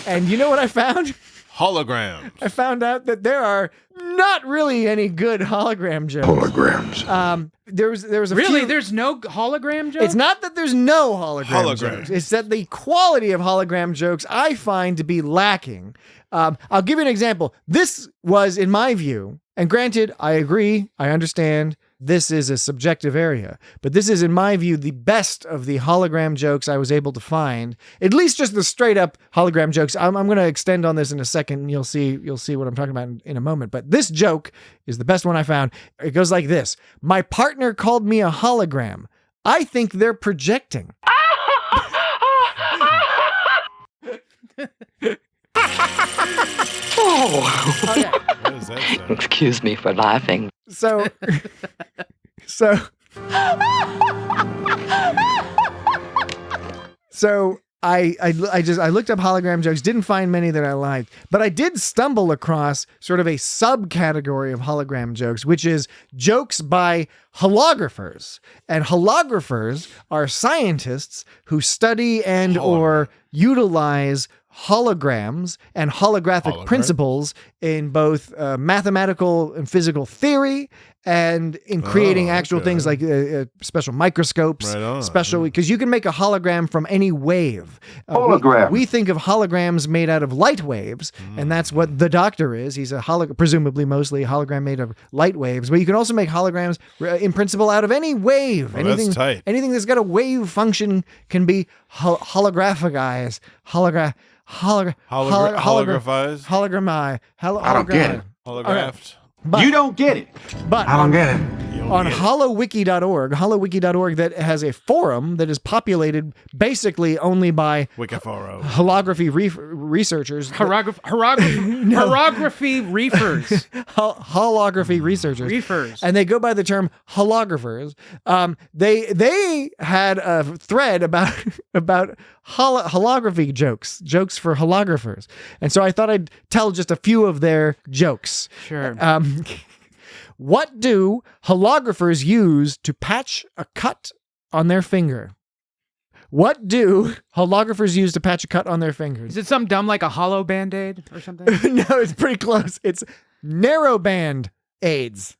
And you know what I found?
Holograms.
I found out that there are not really any good hologram jokes.
Holograms.
There was a
Really?
few.
There's no hologram jokes?
It's not that there's no hologram
Holograms.
jokes. It's that the quality of hologram jokes I find to be lacking. I'll give you an example. This was, in my view, and granted, I agree, I understand, this is a subjective area, but this is, in my view, the best of the hologram jokes I was able to find. At least just the straight up hologram jokes. I'm going to extend on this in a second, and you'll see what I'm talking about in a moment. But this joke is the best one I found. It goes like this: my partner called me a hologram. I think they're projecting. Okay.
What does that sound?
Excuse me for laughing.
So I looked up hologram jokes, didn't find many that I liked, but I did stumble across sort of a subcategory of hologram jokes, which is jokes by holographers. And holographers are scientists who study and or utilize holograms and holographic principles in both mathematical and physical theory and in creating actual things like special microscopes, because you can make a hologram from any wave. We think of holograms made out of light waves, and that's what the Doctor is. He's presumably mostly a hologram made of light waves, but you can also make holograms in principle out of any wave.
That's tight.
Anything that's got a wave function can be holographized.
Holographized?
I don't get it.
Holographed.
You don't get it.
But
I don't get it.
On holowiki.org that has a forum that is populated basically only by
Wikiforo.
holography researchers.
Horography reefers.
Holography researchers.
Reefers.
And they go by the term holographers. They had a thread about holography jokes for holographers. And so I thought I'd tell just a few of their jokes.
Sure.
What do holographers use to patch a cut on their finger? What do holographers use to patch a cut on their fingers?
Is it something dumb like a hollow Band-Aid or something?
No, it's pretty close. It's narrowband AIDS.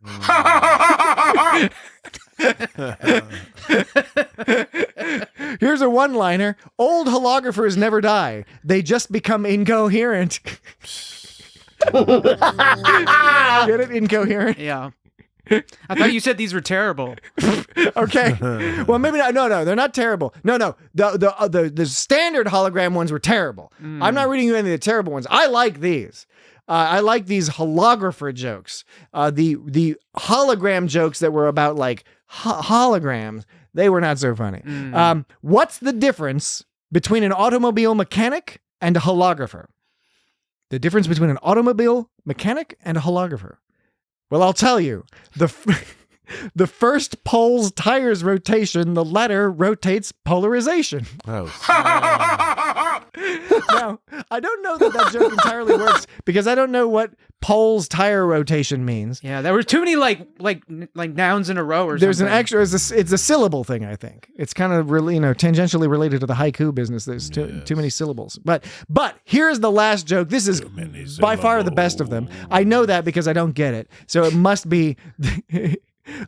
Here's a one-liner. Old holographers never die. They just become incoherent. Get it? Incoherent?
Yeah. I thought you said these were terrible.
Okay. Well, maybe not. No, they're not terrible. No. The standard hologram ones were terrible. I'm not reading you any of the terrible ones. I like these. I like these holographer jokes. The hologram jokes that were about like holograms, they were not so funny. What's the difference between an automobile mechanic and a holographer? The difference between an automobile mechanic and a holographer. Well, I'll tell you. The first pole's tires rotation, the latter rotates polarization.
Oh.
Now, I don't know that joke entirely works because I don't know what pole's tire rotation means.
Yeah, there were too many like nouns in a row or
There's
something.
an extra. It's a syllable thing. I think it's kind of really tangentially related to the haiku business. There's too many syllables. But here's the last joke. This is by far the best of them. I know that because I don't get it. So it must be.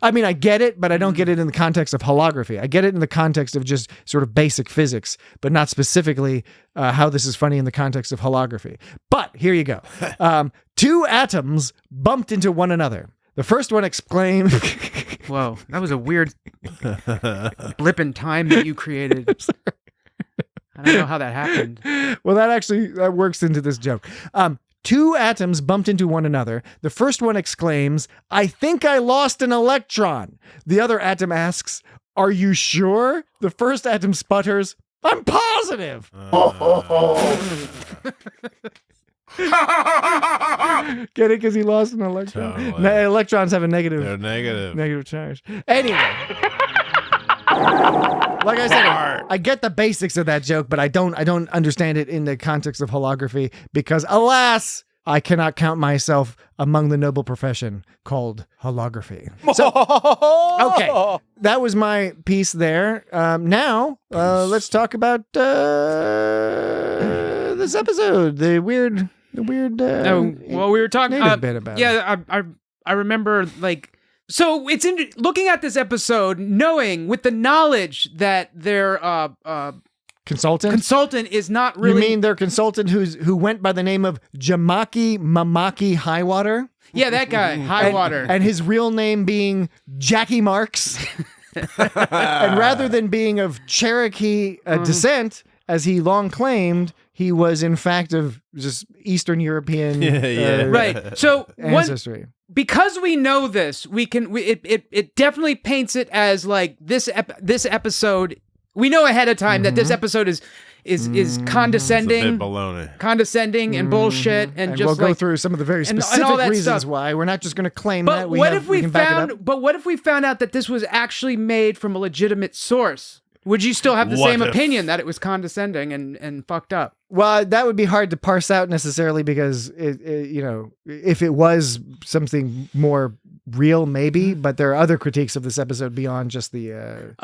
I mean, I get it, but I don't get it in the context of holography. I get it in the context of just sort of basic physics, but not specifically how this is funny in the context of holography. But here you go. Two atoms bumped into one another. The first one exclaimed...
Whoa, that was a weird blip in time that you created. I don't know how that happened.
Well, that works into this joke. Two atoms bumped into one another. The first one exclaims, "I think I lost an electron." The other atom asks, "Are you sure?" The first atom sputters, "I'm positive." Get it? Because he lost an electron.
Totally.
No, electrons have a negative.
They're negative.
Negative charge. Anyway. Like I said, I get the basics of that joke, but I don't understand it in the context of holography because, alas, I cannot count myself among the noble profession called holography. So, okay, that was my piece there. Now, let's talk about this episode, the weird the weird.
Well, we were talking
native bit about it.
Yeah, I remember like. So it's looking at this episode, knowing with the knowledge that their consultant is not really.
You mean their consultant who went by the name of Jamaki Mamaki Highwater?
Yeah, that guy, Highwater,
and his real name being Jackie Marks. And rather than being of Cherokee descent, as he long claimed, he was in fact of just Eastern European
right. So
ancestry.
Because we know this, it definitely paints it as like this episode. We know ahead of time that this episode is condescending,
it's a bit baloney.
Condescending and bullshit, and just
we'll go through some of the very specific
and all that
reasons
stuff.
why. We're not just going to claim
but
that.
What if we found out that this was actually made from a legitimate source? Would you still have the same opinion that it was condescending and fucked up?
Well, that would be hard to parse out necessarily because if it was something more real, maybe. But there are other critiques of this episode beyond just the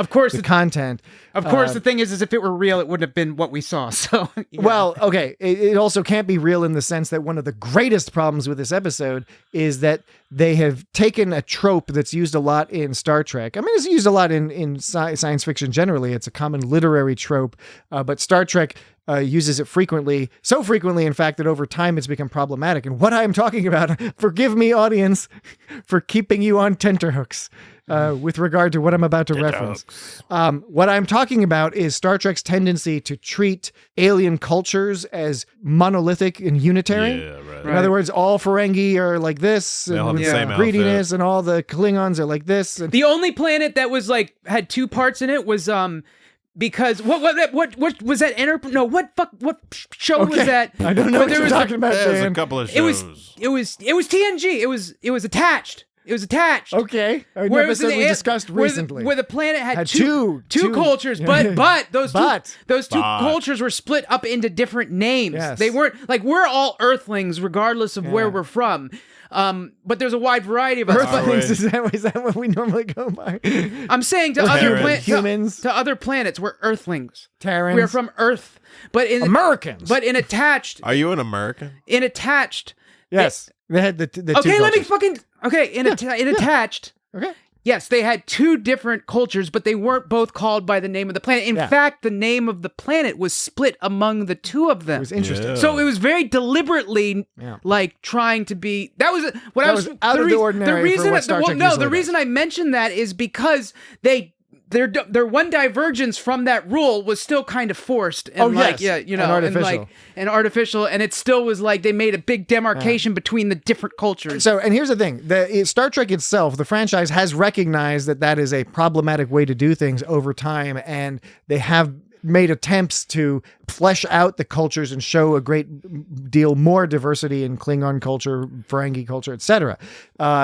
content.
Of course, the thing is if it were real, it wouldn't have been what we saw. So,
well, okay, it also can't be real in the sense that one of the greatest problems with this episode is that they have taken a trope that's used a lot in Star Trek. I mean, it's used a lot in science fiction generally. It's a common literary trope, but Star Trek uses it frequently, so frequently, in fact, that over time it's become problematic. And what I'm talking about, forgive me, audience, for keeping you on tenterhooks with regard to what I'm about to reference. What I'm talking about is Star Trek's tendency to treat alien cultures as monolithic and unitary.
Yeah, right.
In other words, all Ferengi are like this,
They all have
and
the same
greediness,
outfit.
and all the Klingons are like this. And
the only planet that was like had two parts in it was because what was that? What show was that?
I don't know what you're talking about.
There's
Dan.
a couple of shows.
It was TNG. It was attached. It was attached.
Okay, an
Where it was
episode
an
we
an-
discussed
where the-
recently.
where the planet had
two
cultures, but those two
But.
cultures were split up into different names.
Yes.
They weren't like we're all Earthlings regardless of where we're from. But there's a wide variety of us.
Earthlings, is that what we normally go by?
I'm saying to other
humans,
to other planets, we're Earthlings.
Terrans,
We're from Earth, but in
Americans.
But in attached,
Are you an American?
in attached.
yes, they had the
Okay,
two
let me
cultures.
fucking in attached.
Okay.
Yes, they had two different cultures, but they weren't both called by the name of the planet. In fact, the name of the planet was split among the two of them.
It was interesting.
Yeah.
So it was very deliberately like trying to be. That was what I was
out of the ordinary for what Star Trek usually
the
does.
reason I mentioned that is because their one divergence from that rule was still kind of forced and and artificial, and it still was like they made a big demarcation between the different cultures.
So, and here's the thing: Star Trek itself, the franchise, has recognized that is a problematic way to do things over time, and they have made attempts to flesh out the cultures and show a great deal more diversity in Klingon culture, Ferengi culture, etc.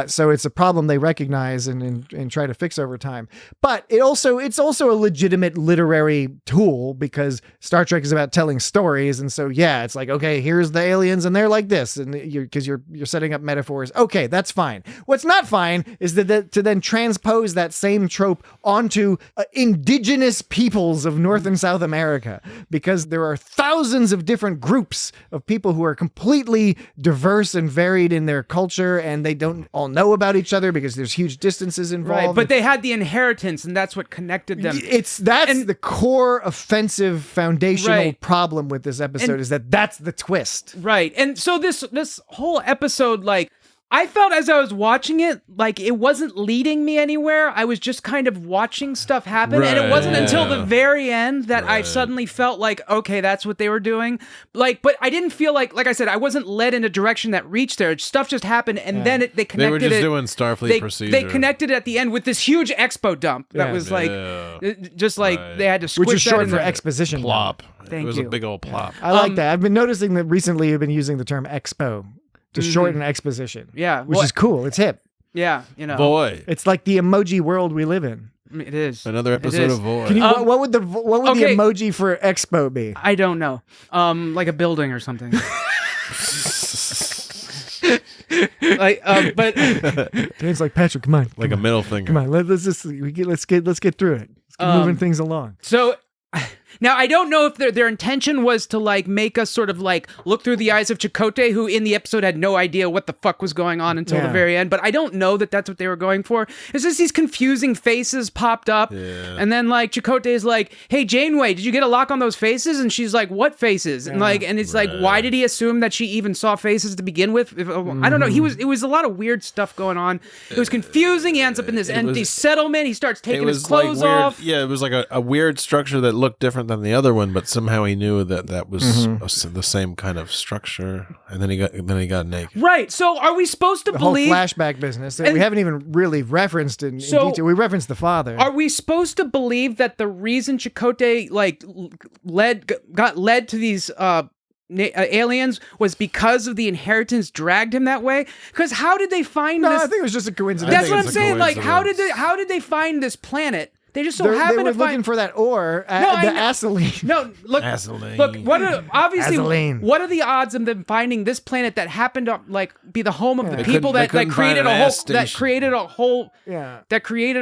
So it's a problem they recognize and try to fix over time. But it's also a legitimate literary tool because Star Trek is about telling stories, and so it's like, okay, here's the aliens and they're like this, and because you're setting up metaphors. Okay, that's fine. What's not fine is that to then transpose that same trope onto indigenous peoples of North and South America, because there are thousands of different groups of people who are completely diverse and varied in their culture, and they don't all know about each other because there's huge distances involved.
Right, but they had the inheritance, and that's what connected them.
That's the core offensive foundational problem with this episode, is that's the twist.
Right, and so this whole episode, like, I felt as I was watching it, like it wasn't leading me anywhere. I was just kind of watching stuff happen. And it wasn't until the very end that I suddenly felt like, okay, that's what they were doing. Like, but I didn't feel like I said, I wasn't led in a direction that reached there. Stuff just happened. And then they connected it.
They were just doing Starfleet procedure.
They connected it at the end with this huge expo dump. That was like, just like they had to squish
which is
that
short
in
for
there.
exposition.
Plop.
Thank
it was
you.
a big old plop.
I like that. I've been noticing that recently you've been using the term expo to shorten exposition.
Yeah.
Which is cool. It's hip.
Yeah.
Boy.
It's like the emoji world we live in.
It is.
Another episode of Void.
Can you, what would the emoji for expo be?
I don't know. Like a building or something. But
Dan's like, Patrick, come on.
Like a middle finger.
Come on, let's get through it. Let's keep moving things along.
So Now, I don't know if their intention was to like make us sort of like look through the eyes of Chakotay, who in the episode had no idea what the fuck was going on until the very end. But I don't know that that's what they were going for. It's just these confusing faces popped up. Yeah. And then like Chakotay is like, hey, Janeway, did you get a lock on those faces? And she's like, what faces? And like, and it's like, why did he assume that she even saw faces to begin with? I don't know. It was a lot of weird stuff going on. It was confusing. He ends up in this empty settlement. He starts taking his clothes off.
Yeah, it was like a weird structure that looked different than the other one, but somehow he knew that was the same kind of structure, and then he got naked.
Right. So are we supposed to believe
whole flashback business that we haven't even really referenced in detail? We referenced the father.
Are we supposed to believe that the reason Chakotay like got led to these aliens was because of the inheritance dragged him that way? Because how did they find this?
I think it was just a coincidence.
That's what I'm saying. Like, how did they find this planet? They just so happened to find
looking for that ore, the acetylene.
No, look, look. What are the odds of them finding this planet that happened to like be the home of the people that created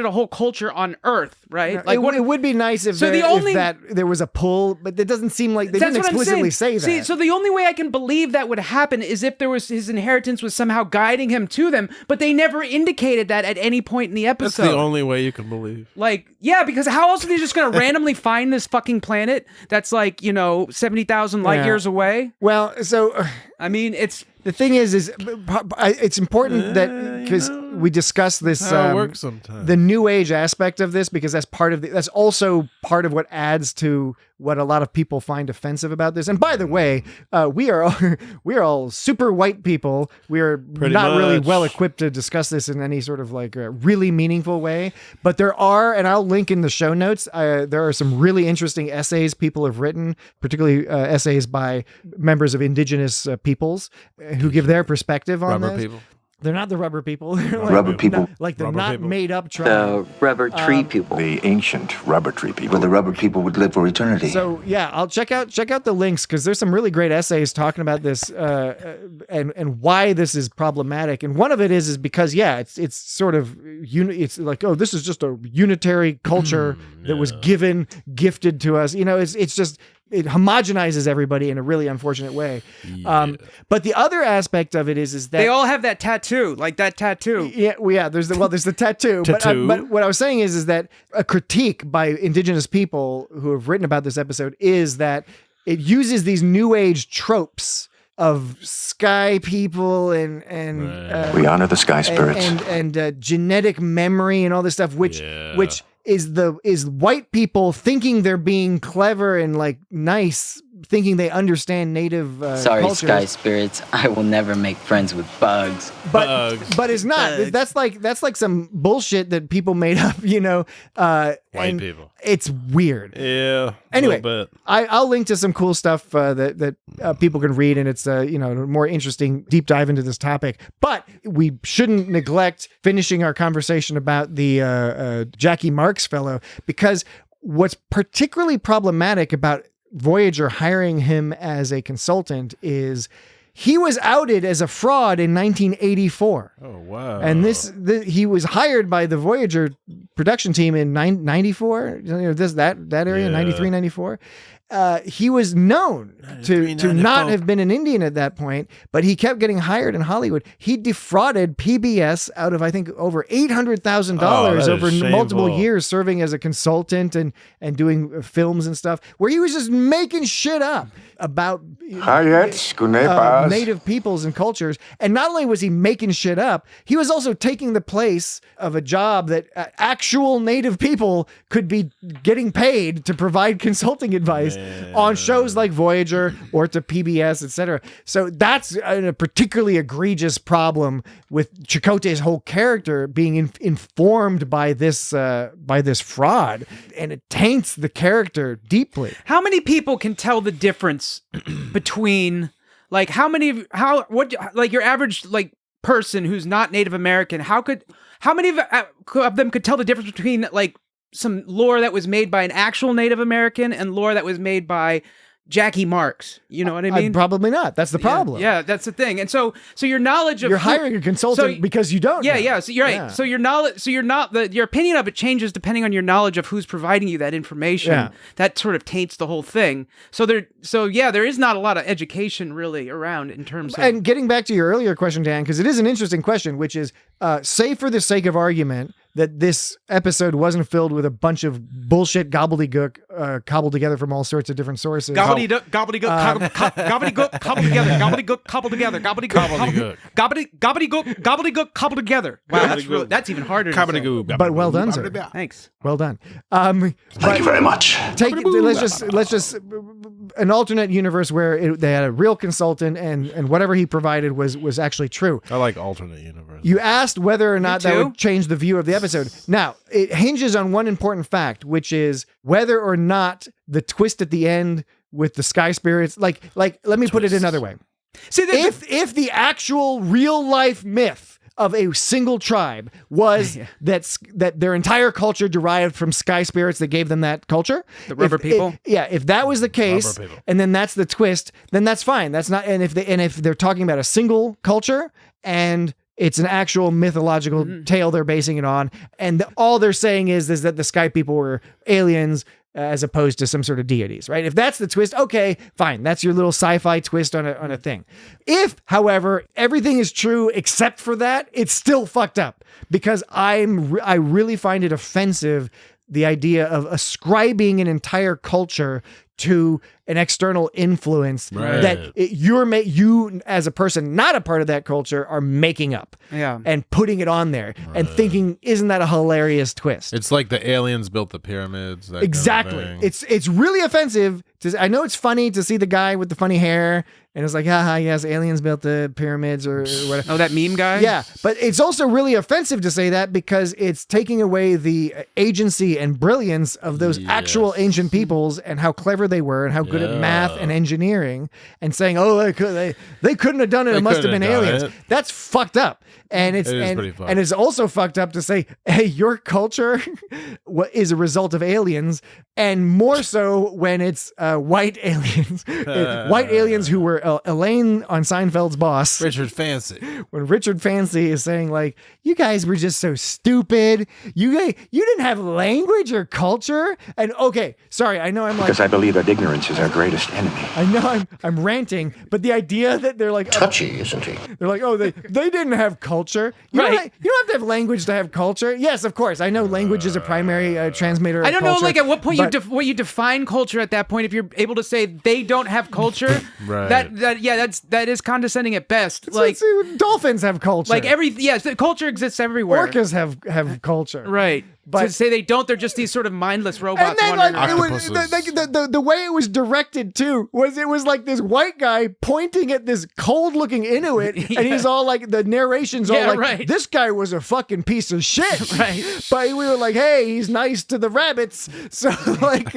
a whole culture on Earth, right?
Yeah,
like
it would be nice if there was a pull, but it doesn't seem like they didn't explicitly say that.
See, so the only way I can believe that would happen is if there was his inheritance was somehow guiding him to them, but they never indicated that at any point in the episode.
That's the only way you can believe.
Like. Yeah, because how else are they just going to randomly find this fucking planet that's like, 70,000 light years away?
Well, so...
I mean,
the thing is it's important that because we discuss this
it works sometimes.
The new age aspect of this, because that's also part of what adds to what a lot of people find offensive about this. And by the way, we are all super white people. We are not really well equipped to discuss this in any sort of like a really meaningful way. But there are, and I'll link in the show notes, there are some really interesting essays people have written, particularly essays by members of indigenous peoples who give their perspective on
Rubber
this.
people.
They're not the rubber people. They're
Rubber people.
They're not
people.
made up tribe.
The rubber tree people.
The ancient rubber tree people. Where the rubber people would live for eternity.
So yeah, I'll check out the links because there's some really great essays talking about this and why this is problematic. And one of it is because it's sort of it's like, oh, this is just a unitary culture that was gifted to us. It's just. It homogenizes everybody in a really unfortunate way. Yeah. But the other aspect of it is that
they all have that tattoo, like that tattoo.
Yeah, there's the tattoo. But what I was saying is that a critique by indigenous people who have written about this episode is that it uses these new age tropes of sky people and
we honor the sky spirits
and genetic memory and all this stuff, which is white people thinking they're being clever and like nice, thinking they understand native
Sorry,
cultures.
sky spirits. I will never make friends with bugs.
But it's not. That's like some bullshit that people made up.
White people.
It's weird.
Yeah.
Anyway, I'll link to some cool stuff that people can read, and it's a more interesting deep dive into this topic. But we shouldn't neglect finishing our conversation about the Jackie Marks fellow, because what's particularly problematic about Voyager hiring him as a consultant is he was outed as a fraud in 1984. Oh, wow. And he was hired by the Voyager production team in 94, that area, 93, 94. He was known to not have been an Indian at that point, but he kept getting hired in Hollywood. He defrauded PBS out of, I think, over $800,000 over multiple years serving as a consultant and doing films and stuff, where he was just making shit up about native peoples and cultures. And not only was he making shit up, he was also taking the place of a job that actual native people could be getting paid to provide consulting advice on shows like Voyager or to PBS, etc. So that's a particularly egregious problem with Chakotay's whole character being informed by this fraud, and it taints the character deeply.
How many people can tell the difference between like your average like person who's not Native American? How many of them could tell the difference between like some lore that was made by an actual Native American and lore that was made by, Jackie Marks. You know what I mean?
Probably not. That's the problem.
Yeah, that's the thing. And so your knowledge of
you're hiring a consultant because you don't.
Yeah. So you're right. So your knowledge. So your opinion of it changes depending on your knowledge of who's providing you that information.
Yeah.
That sort of taints the whole thing. So there is not a lot of education really around in terms of.
And getting back to your earlier question, Dan, because it is an interesting question, which is, say for the sake of argument that this episode wasn't filled with a bunch of bullshit gobbledygook cobbled together from all sorts of different sources.
Gobbledygook, cobbled together, gobbledygook, cobbled together, gobbledygook, cobbled together. Wow, that's even harder.
But well done, sir.
Thanks.
Well done.
Thank you very much.
Let's just an alternate universe where they had a real consultant and whatever he provided was actually true.
I like alternate universe.
You asked whether or not that would change the view of the episode. Now, it hinges on one important fact, which is whether or not the twist at the end with the sky spirits, like let me put it another way.
See,
if the actual real life myth of a single tribe was that their entire culture derived from sky spirits that gave them that culture,
the rubber people.
If that was the case, and then that's the twist, then that's fine. That's not. And if they're talking about a single culture and it's an actual mythological tale they're basing it on, and all they're saying is that the sky people were aliens as opposed to some sort of deities, right? If that's the twist, okay, fine. That's your little sci-fi twist on a thing. If, however, everything is true except for that, it's still fucked up because I really find it offensive, the idea of ascribing an entire culture to an external influence that you as a person not a part of that culture are making up and putting it on there and thinking, isn't that a hilarious twist?
It's like the aliens built the pyramids. That
exactly.
Kind of thing.
It's really offensive. I know it's funny to see the guy with the funny hair and it's like, haha, yes, aliens built the pyramids or whatever.
Oh, that meme guy?
Yeah, but it's also really offensive to say that because it's taking away the agency and brilliance of those actual ancient peoples and how clever they were and how good at math and engineering, and saying, oh, they couldn't have done it. It must have been aliens. That's fucked up. And it's also fucked up to say, hey, your culture is a result of aliens, and more so when it's white aliens, white aliens who were Elaine on Seinfeld's boss,
Richard Fancy.
When Richard Fancy is saying like, you guys were just so stupid. You didn't have language or culture. And okay, sorry, I know I'm like,
because I believe that ignorance is our greatest enemy.
I know I'm ranting, but the idea that they're like
touchy, isn't he?
They're like, oh, they didn't have culture. You don't have to have language to have culture. Yes, of course. I know language is a primary transmitter.
I don't know, like at what point
but,
you define culture at that point. If you're able to say they don't have culture, that is condescending at best. Like
dolphins have culture.
Like culture exists everywhere.
Orcas have culture.
Right. But to say they don't, they're just these sort of mindless robots.
And then the way it was directed too was it was like this white guy pointing at this cold looking Inuit, and he's all like, the narration's all like, this guy was a fucking piece of shit.
Right.
But we were like, hey, he's nice to the rabbits, so like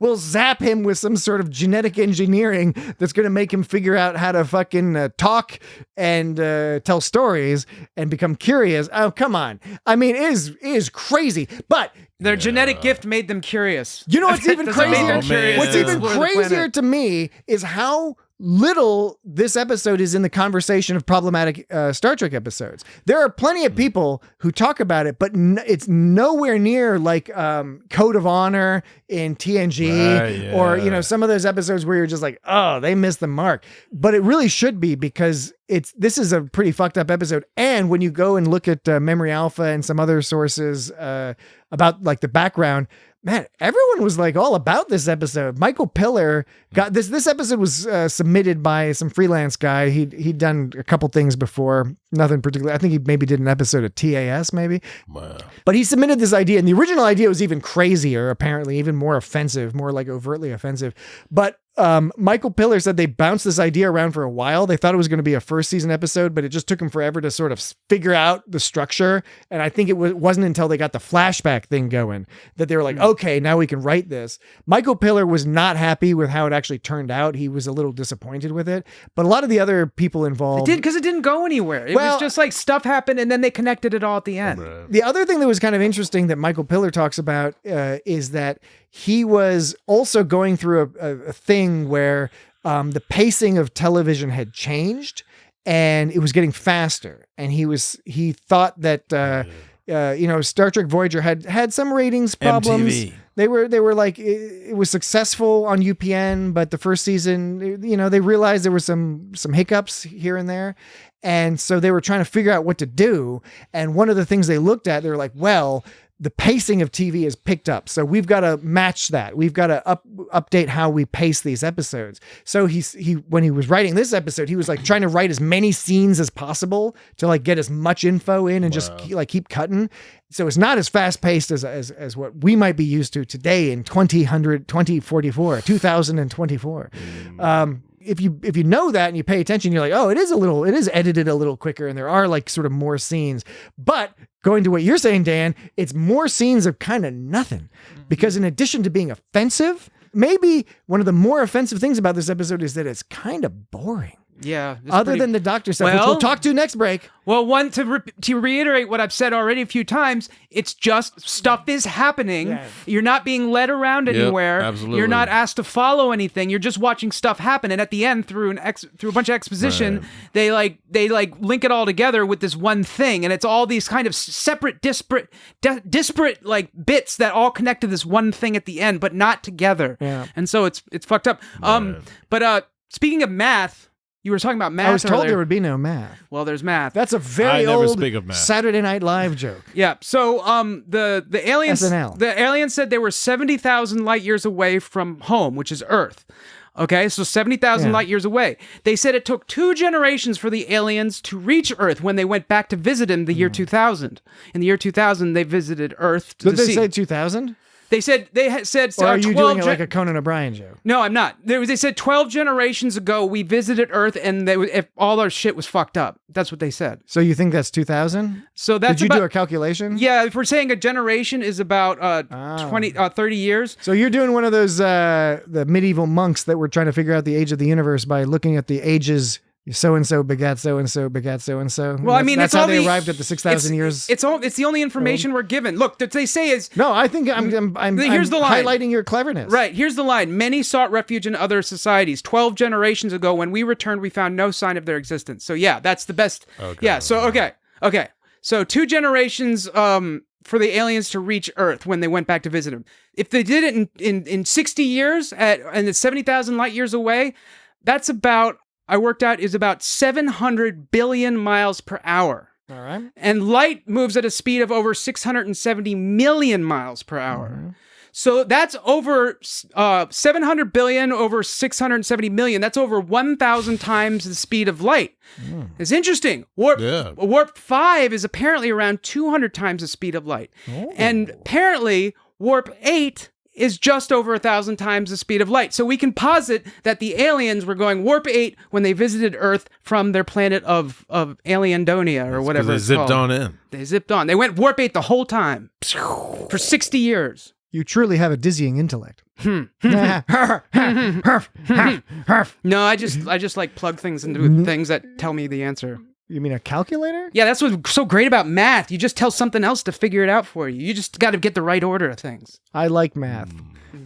we'll zap him with some sort of genetic engineering that's gonna make him figure out how to fucking talk and tell stories and become curious. Oh, come on. I mean, it is crazy, but
their genetic gift made them curious.
You know what's even crazier? What's even crazier to me is how little this episode is in the conversation of problematic Star Trek episodes. There are plenty of people who talk about it, but it's nowhere near like Code of Honor in TNG or some of those episodes where you're just like, oh, they missed the mark. But it really should be, because this is a pretty fucked up episode. And when you go and look at Memory Alpha and some other sources about like the background, man, everyone was like all about this episode. Michael Piller got this episode was submitted by some freelance guy. He'd done a couple things before, nothing particular. I think he maybe did an episode of TAS maybe. Wow. But he submitted this idea, and the original idea was even crazier, apparently even more offensive, more like overtly offensive. But Michael Piller said they bounced this idea around for a while. They thought it was going to be a first season episode, but it just took them forever to sort of figure out the structure. And I think it wasn't until they got the flashback thing going that they were like, okay, now we can write this. Michael Piller was not happy with how it actually turned out. He was a little disappointed with it, but a lot of the other people involved
because it didn't go anywhere. It was just like stuff happened and then they connected it all at the end.
The other thing that was kind of interesting that Michael Piller talks about is that he was also going through a thing where the pacing of television had changed and it was getting faster. And he thought that, Star Trek Voyager had some ratings problems.
MTV.
They were like, it was successful on UPN, but the first season, they realized there were some hiccups here and there. And so they were trying to figure out what to do. And one of the things they looked at, they were like, well, the pacing of TV is picked up. So we've got to match that. We've got to update how we pace these episodes. So when he was writing this episode, he was like trying to write as many scenes as possible to like get as much info in and just keep cutting. So it's not as fast paced as what we might be used to today in 2024. If you know that and you pay attention, you're like, oh, it is edited a little quicker and there are like sort of more scenes. But going to what you're saying, Dan, it's more scenes of kind of nothing. Because in addition to being offensive, maybe one of the more offensive things about this episode is that it's kind of boring.
Yeah.
Other than the doctor stuff, which we'll talk to next break.
Well, to reiterate what I've said already a few times, it's just stuff is happening. Yeah. You're not being led around anywhere.
Absolutely.
You're not asked to follow anything. You're just watching stuff happen. And at the end, through a bunch of exposition, they link it all together with this one thing. And it's all these kind of separate, disparate like bits that all connect to this one thing at the end, but not together. Yeah. And so it's fucked up. But speaking of math. You were talking about math.
I was told
earlier.
there would be no math.
Well, there's math.
That's a very old Saturday Night Live joke.
Yeah. So the aliens
SNL.
The aliens said they were 70,000 light years away from home, which is Earth. Okay, so 70,000 light years away. They said it took 2 generations for the aliens to reach Earth when they went back to visit in the year 2000. In the year 2000, they visited Earth.
Did they say 2000?
They said
Or are you doing it like a Conan O'Brien joke?
No, I'm not. They said 12 generations ago we visited Earth and if all our shit was fucked up. That's what they said.
So you think that's 2000?
So that's
Did you do a calculation?
Yeah, if we're saying a generation is about 30 years.
So you're doing one of those the medieval monks that were trying to figure out the age of the universe by looking at the ages. So and so begat so and so begat so and so.
Well, I mean,
that's how they arrived at the 6,000 years.
It's the only information we're given. Look, what they say is
no. I think I'm
here's the line.
Highlighting your cleverness.
Right. Here's the line. Many sought refuge in other societies. 12 generations ago, when we returned, we found no sign of their existence. So yeah, that's the best.
Okay.
Yeah. So okay. So 2 generations for the aliens to reach Earth when they went back to visit them. If they did it in 60 years and it's 70,000 light years away, that's about. I worked out is about 700 billion miles per hour.
All right.
And light moves at a speed of over 670 million miles per hour. Mm-hmm. So that's over 700 billion over 670 million. That's over 1,000 times the speed of light. Mm. It's interesting. Warp 5 is apparently around 200 times the speed of light. Oh. And apparently Warp 8 is just over 1,000 times the speed of light. So we can posit that the aliens were going warp 8 when they visited Earth from their planet of Aliendonia or whatever it's called.
They zipped on in.
They zipped on. They went warp 8 the whole time for 60 years.
You truly have a dizzying intellect.
No, I just like plug things into things that tell me the answer.
You mean a calculator?
Yeah, that's what's so great about math. You just tell something else to figure it out for you. You just got to get the right order of things.
I like math.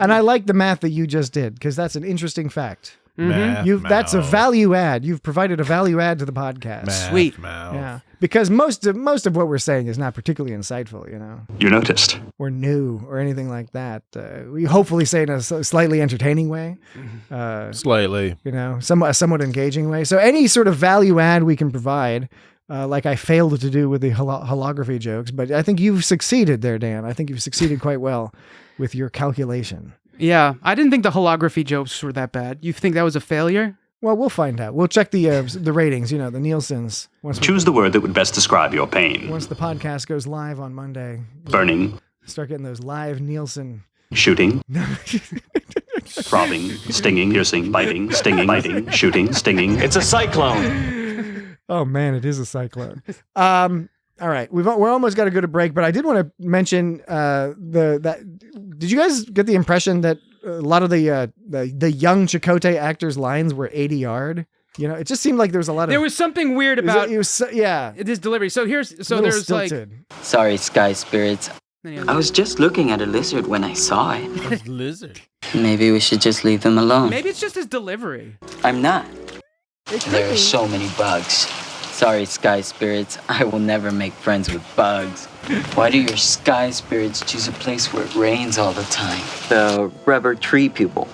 And I like the math that you just did, because that's an interesting fact.
Mm-hmm.
That's a value add. You've provided a value add to the podcast.
Sweet.
Yeah. Because most of what we're saying is not particularly insightful,
You noticed.
Or new or anything like that. We hopefully say it in a slightly entertaining way.
Slightly.
Somewhat engaging way. So any sort of value add we can provide, like I failed to do with the holography jokes, but I think you've succeeded there, Dan. I think you've succeeded quite well with your calculation.
Yeah, I didn't think the holography jokes were that bad. You think that was a failure?
Well, we'll find out. We'll check the ratings, the Nielsen's.
Choose the word that would best describe your pain.
Once the podcast goes live on Monday.
Burning.
Start getting those live Nielsen.
Shooting. throbbing, stinging, piercing, biting, shooting, stinging.
It's a cyclone.
Oh man, it is a cyclone. All right, we're almost got to go to break, but I did want to mention Did you guys get the impression that a lot of the young Chakotay actors' lines were 80 yard? You know, it just seemed like there was a lot of.
There was something weird about
yeah,
this delivery. So there's
stilted.
Sorry, sky spirits. I was just looking at a lizard when I saw it.
Lizard.
Maybe we should just leave them alone.
Maybe it's just his delivery.
I'm not. There are so many bugs. Sorry, sky spirits. I will never make friends with bugs. Why do your sky spirits choose a place where it rains all the time? The rubber tree people.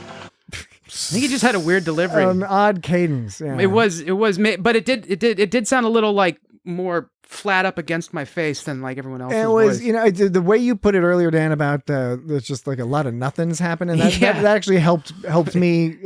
I think he just had a weird delivery.
An odd cadence. Yeah.
It was, but it did sound a little like more flat up against my face than like everyone else's.
It was,
voice.
you know, the way you put it earlier, Dan, about there's just like a lot of nothings happening. That actually helped me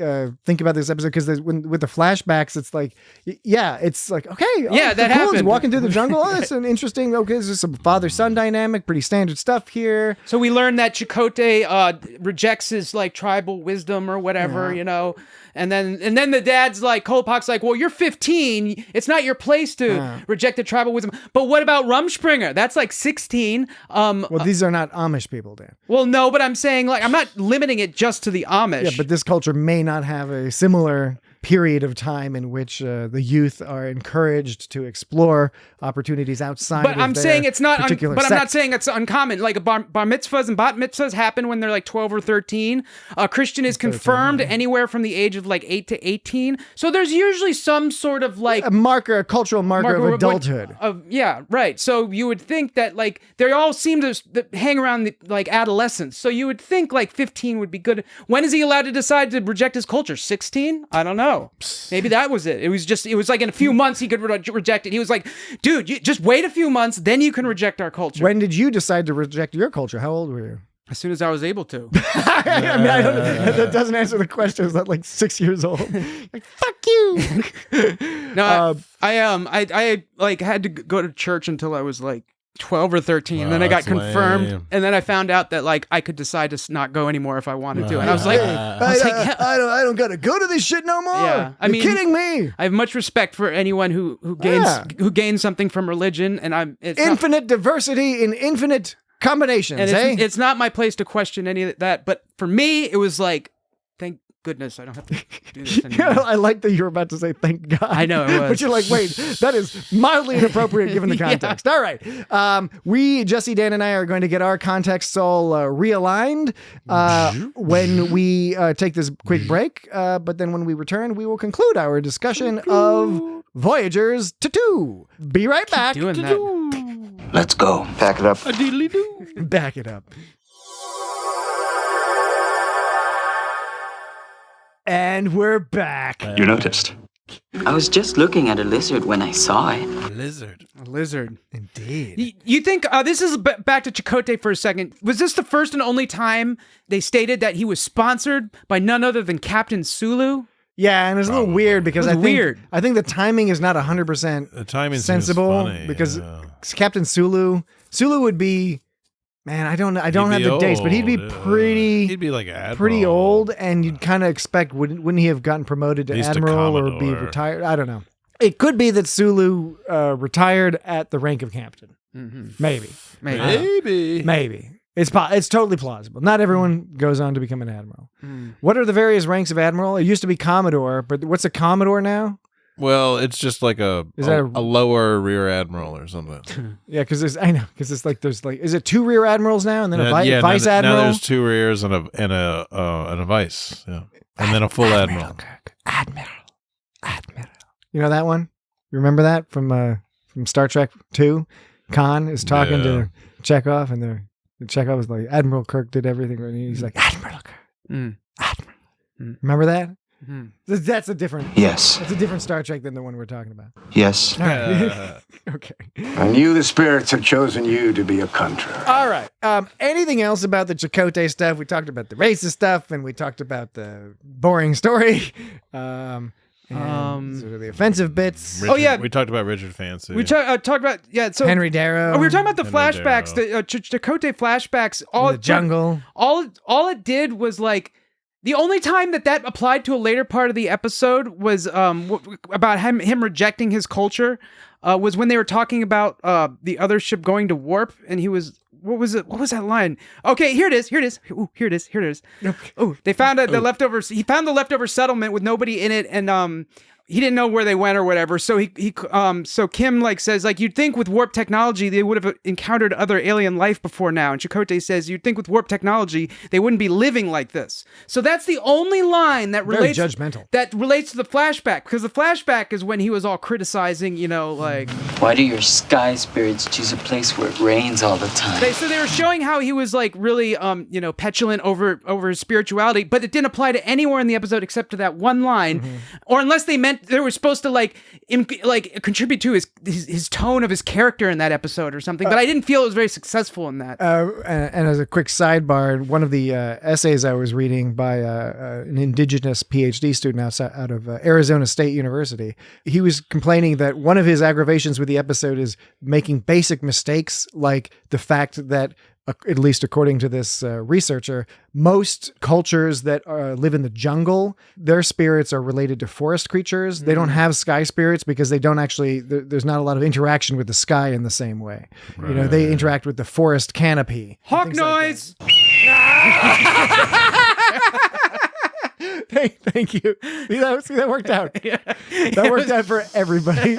think about this episode, because with the flashbacks, it's like, it's like, okay,
that
cool.
happened.
He's walking through the jungle. Oh, that's an interesting. Okay, this is some father-son dynamic, pretty standard stuff here.
So we learned that Chakotay rejects his like tribal wisdom or whatever, you know. And then the dad's like, Kolpak's like, well, you're 15. It's not your place to reject the tribal wisdom. But what about Rumspringa? That's like 16.
Well, these are not Amish people, Dan.
Well, no, but I'm saying, like, I'm not limiting it just to the Amish.
Yeah, but this culture may not have a similar period of time in which the youth are encouraged to explore opportunities outside.
But I'm saying it's not. I'm
sect.
not saying it's uncommon. Like bar mitzvahs and bat mitzvahs happen when they're like 12 or 13. Christian is confirmed anywhere from the age of like 8 to 18. So there's usually some sort of like
a cultural marker of adulthood.
Yeah, right. So you would think that like they all seem to hang around like adolescence. So you would think like 15 would be good. When is he allowed to decide to reject his culture? 16? I don't know. Maybe that was it. It was like in a few months he could reject it. He was like, dude, you just wait a few months, then you can reject our culture.
When did you decide to reject your culture? How old were you?
As soon as I was able to.
I mean, I don't know. That doesn't answer the question. Is that like 6 years old? Like, fuck you.
No, I like had to go to church until I was like 12 or 13. And then I got confirmed. Lame. And then I found out that like I could decide to not go anymore if I wanted to. And I was like,
I don't gotta go to this shit no more.
Yeah,
You're kidding me.
I have much respect for anyone who gains something from religion, and it's
infinite diversity in infinite combinations.
And it's not my place to question any of that. But for me, it was like, thank goodness I don't have to do this anymore.
Yeah, I like that you were about to say thank God.
I know it was.
But you're like, wait, that is mildly inappropriate given the context. All right. Jesse, Dan, and I are going to get our contexts all realigned when we take this quick break. But then when we return, we will conclude our discussion of Voyager's Tattoo. Be right back.
Keep doing that.
Let's go. Pack it up.
A diddly do.
Back it up. And we're back.
You noticed.
I was just looking at a lizard when I saw it.
A lizard.
Indeed.
You think, this is back to Chakotay for a second. Was this the first and only time they stated that he was sponsored by none other than Captain Sulu?
Yeah, and it's a little weird because I think the timing is not 100%
the timing
sensible
funny,
because Captain Sulu would be, man, I don't have the dates, but he'd be
he'd be like Admiral.
pretty old, and you'd kind of expect wouldn't he have gotten promoted to Admiral or be retired? I don't know. It could be that Sulu retired at the rank of captain.
Mm-hmm.
Maybe. It's totally plausible. Not everyone goes on to become an admiral. What are the various ranks of admiral? It used to be Commodore, but what's a Commodore now?
Well, it's just like a lower rear admiral or something.
Yeah, because it's is it 2 rear admirals now and then a vice admiral?
Now there's 2 rears and a vice, yeah, and then a full admiral.
Admiral. You know that one? You remember that from Star Trek 2? Khan is talking to Chekhov, and Chekhov was like, Admiral Kirk did everything, and he's like, Admiral Kirk. Admiral. Remember that? Mm-hmm. That's a different.
Yes.
It's a different Star Trek than the one we're talking about.
Yes.
All right. Okay.
I knew the spirits had chosen you to be a conjurer.
All right. Anything else about the Chakotay stuff? We talked about the racist stuff, and we talked about the boring story. Sort of the offensive bits.
We talked about Richard Fancy.
We talked about so
Henry Darrow.
We were talking about the flashbacks, the Chakotay flashbacks.
All in the jungle.
All it did was like The only time that applied to a later part of the episode was about him rejecting his culture was when they were talking about the other ship going to warp, and he was, what was it? What was that line? Okay, here it is. Ooh, here it is. Oh, they found the leftovers. He found the leftover settlement with nobody in it, and he didn't know where they went or whatever. So so Kim like says like, you'd think with warp technology they would have encountered other alien life before now. And Chakotay says you'd think with warp technology they wouldn't be living like this. So that's the only line that relates
judgmental.
That relates to the flashback, because the flashback is when he was all criticizing, like,
why do your sky spirits choose a place where it rains all the time?
So they were showing how he was like really petulant over his spirituality, but it didn't apply to anywhere in the episode except to that one line, or unless they meant they were supposed to like contribute to his tone of his character in that episode or something. But I didn't feel it was very successful in that.
And as a quick sidebar, one of the essays I was reading by an indigenous PhD student out of Arizona State University, he was complaining that one of his aggravations with the episode is making basic mistakes, like the fact that, at least according to this researcher, most cultures that live in the jungle, their spirits are related to forest creatures. They don't have sky spirits because they don't actually, there's not a lot of interaction with the sky in the same way. Right. They interact with the forest canopy.
Hawk noise!
Thank you. See, that worked out. Yeah. That worked out for everybody.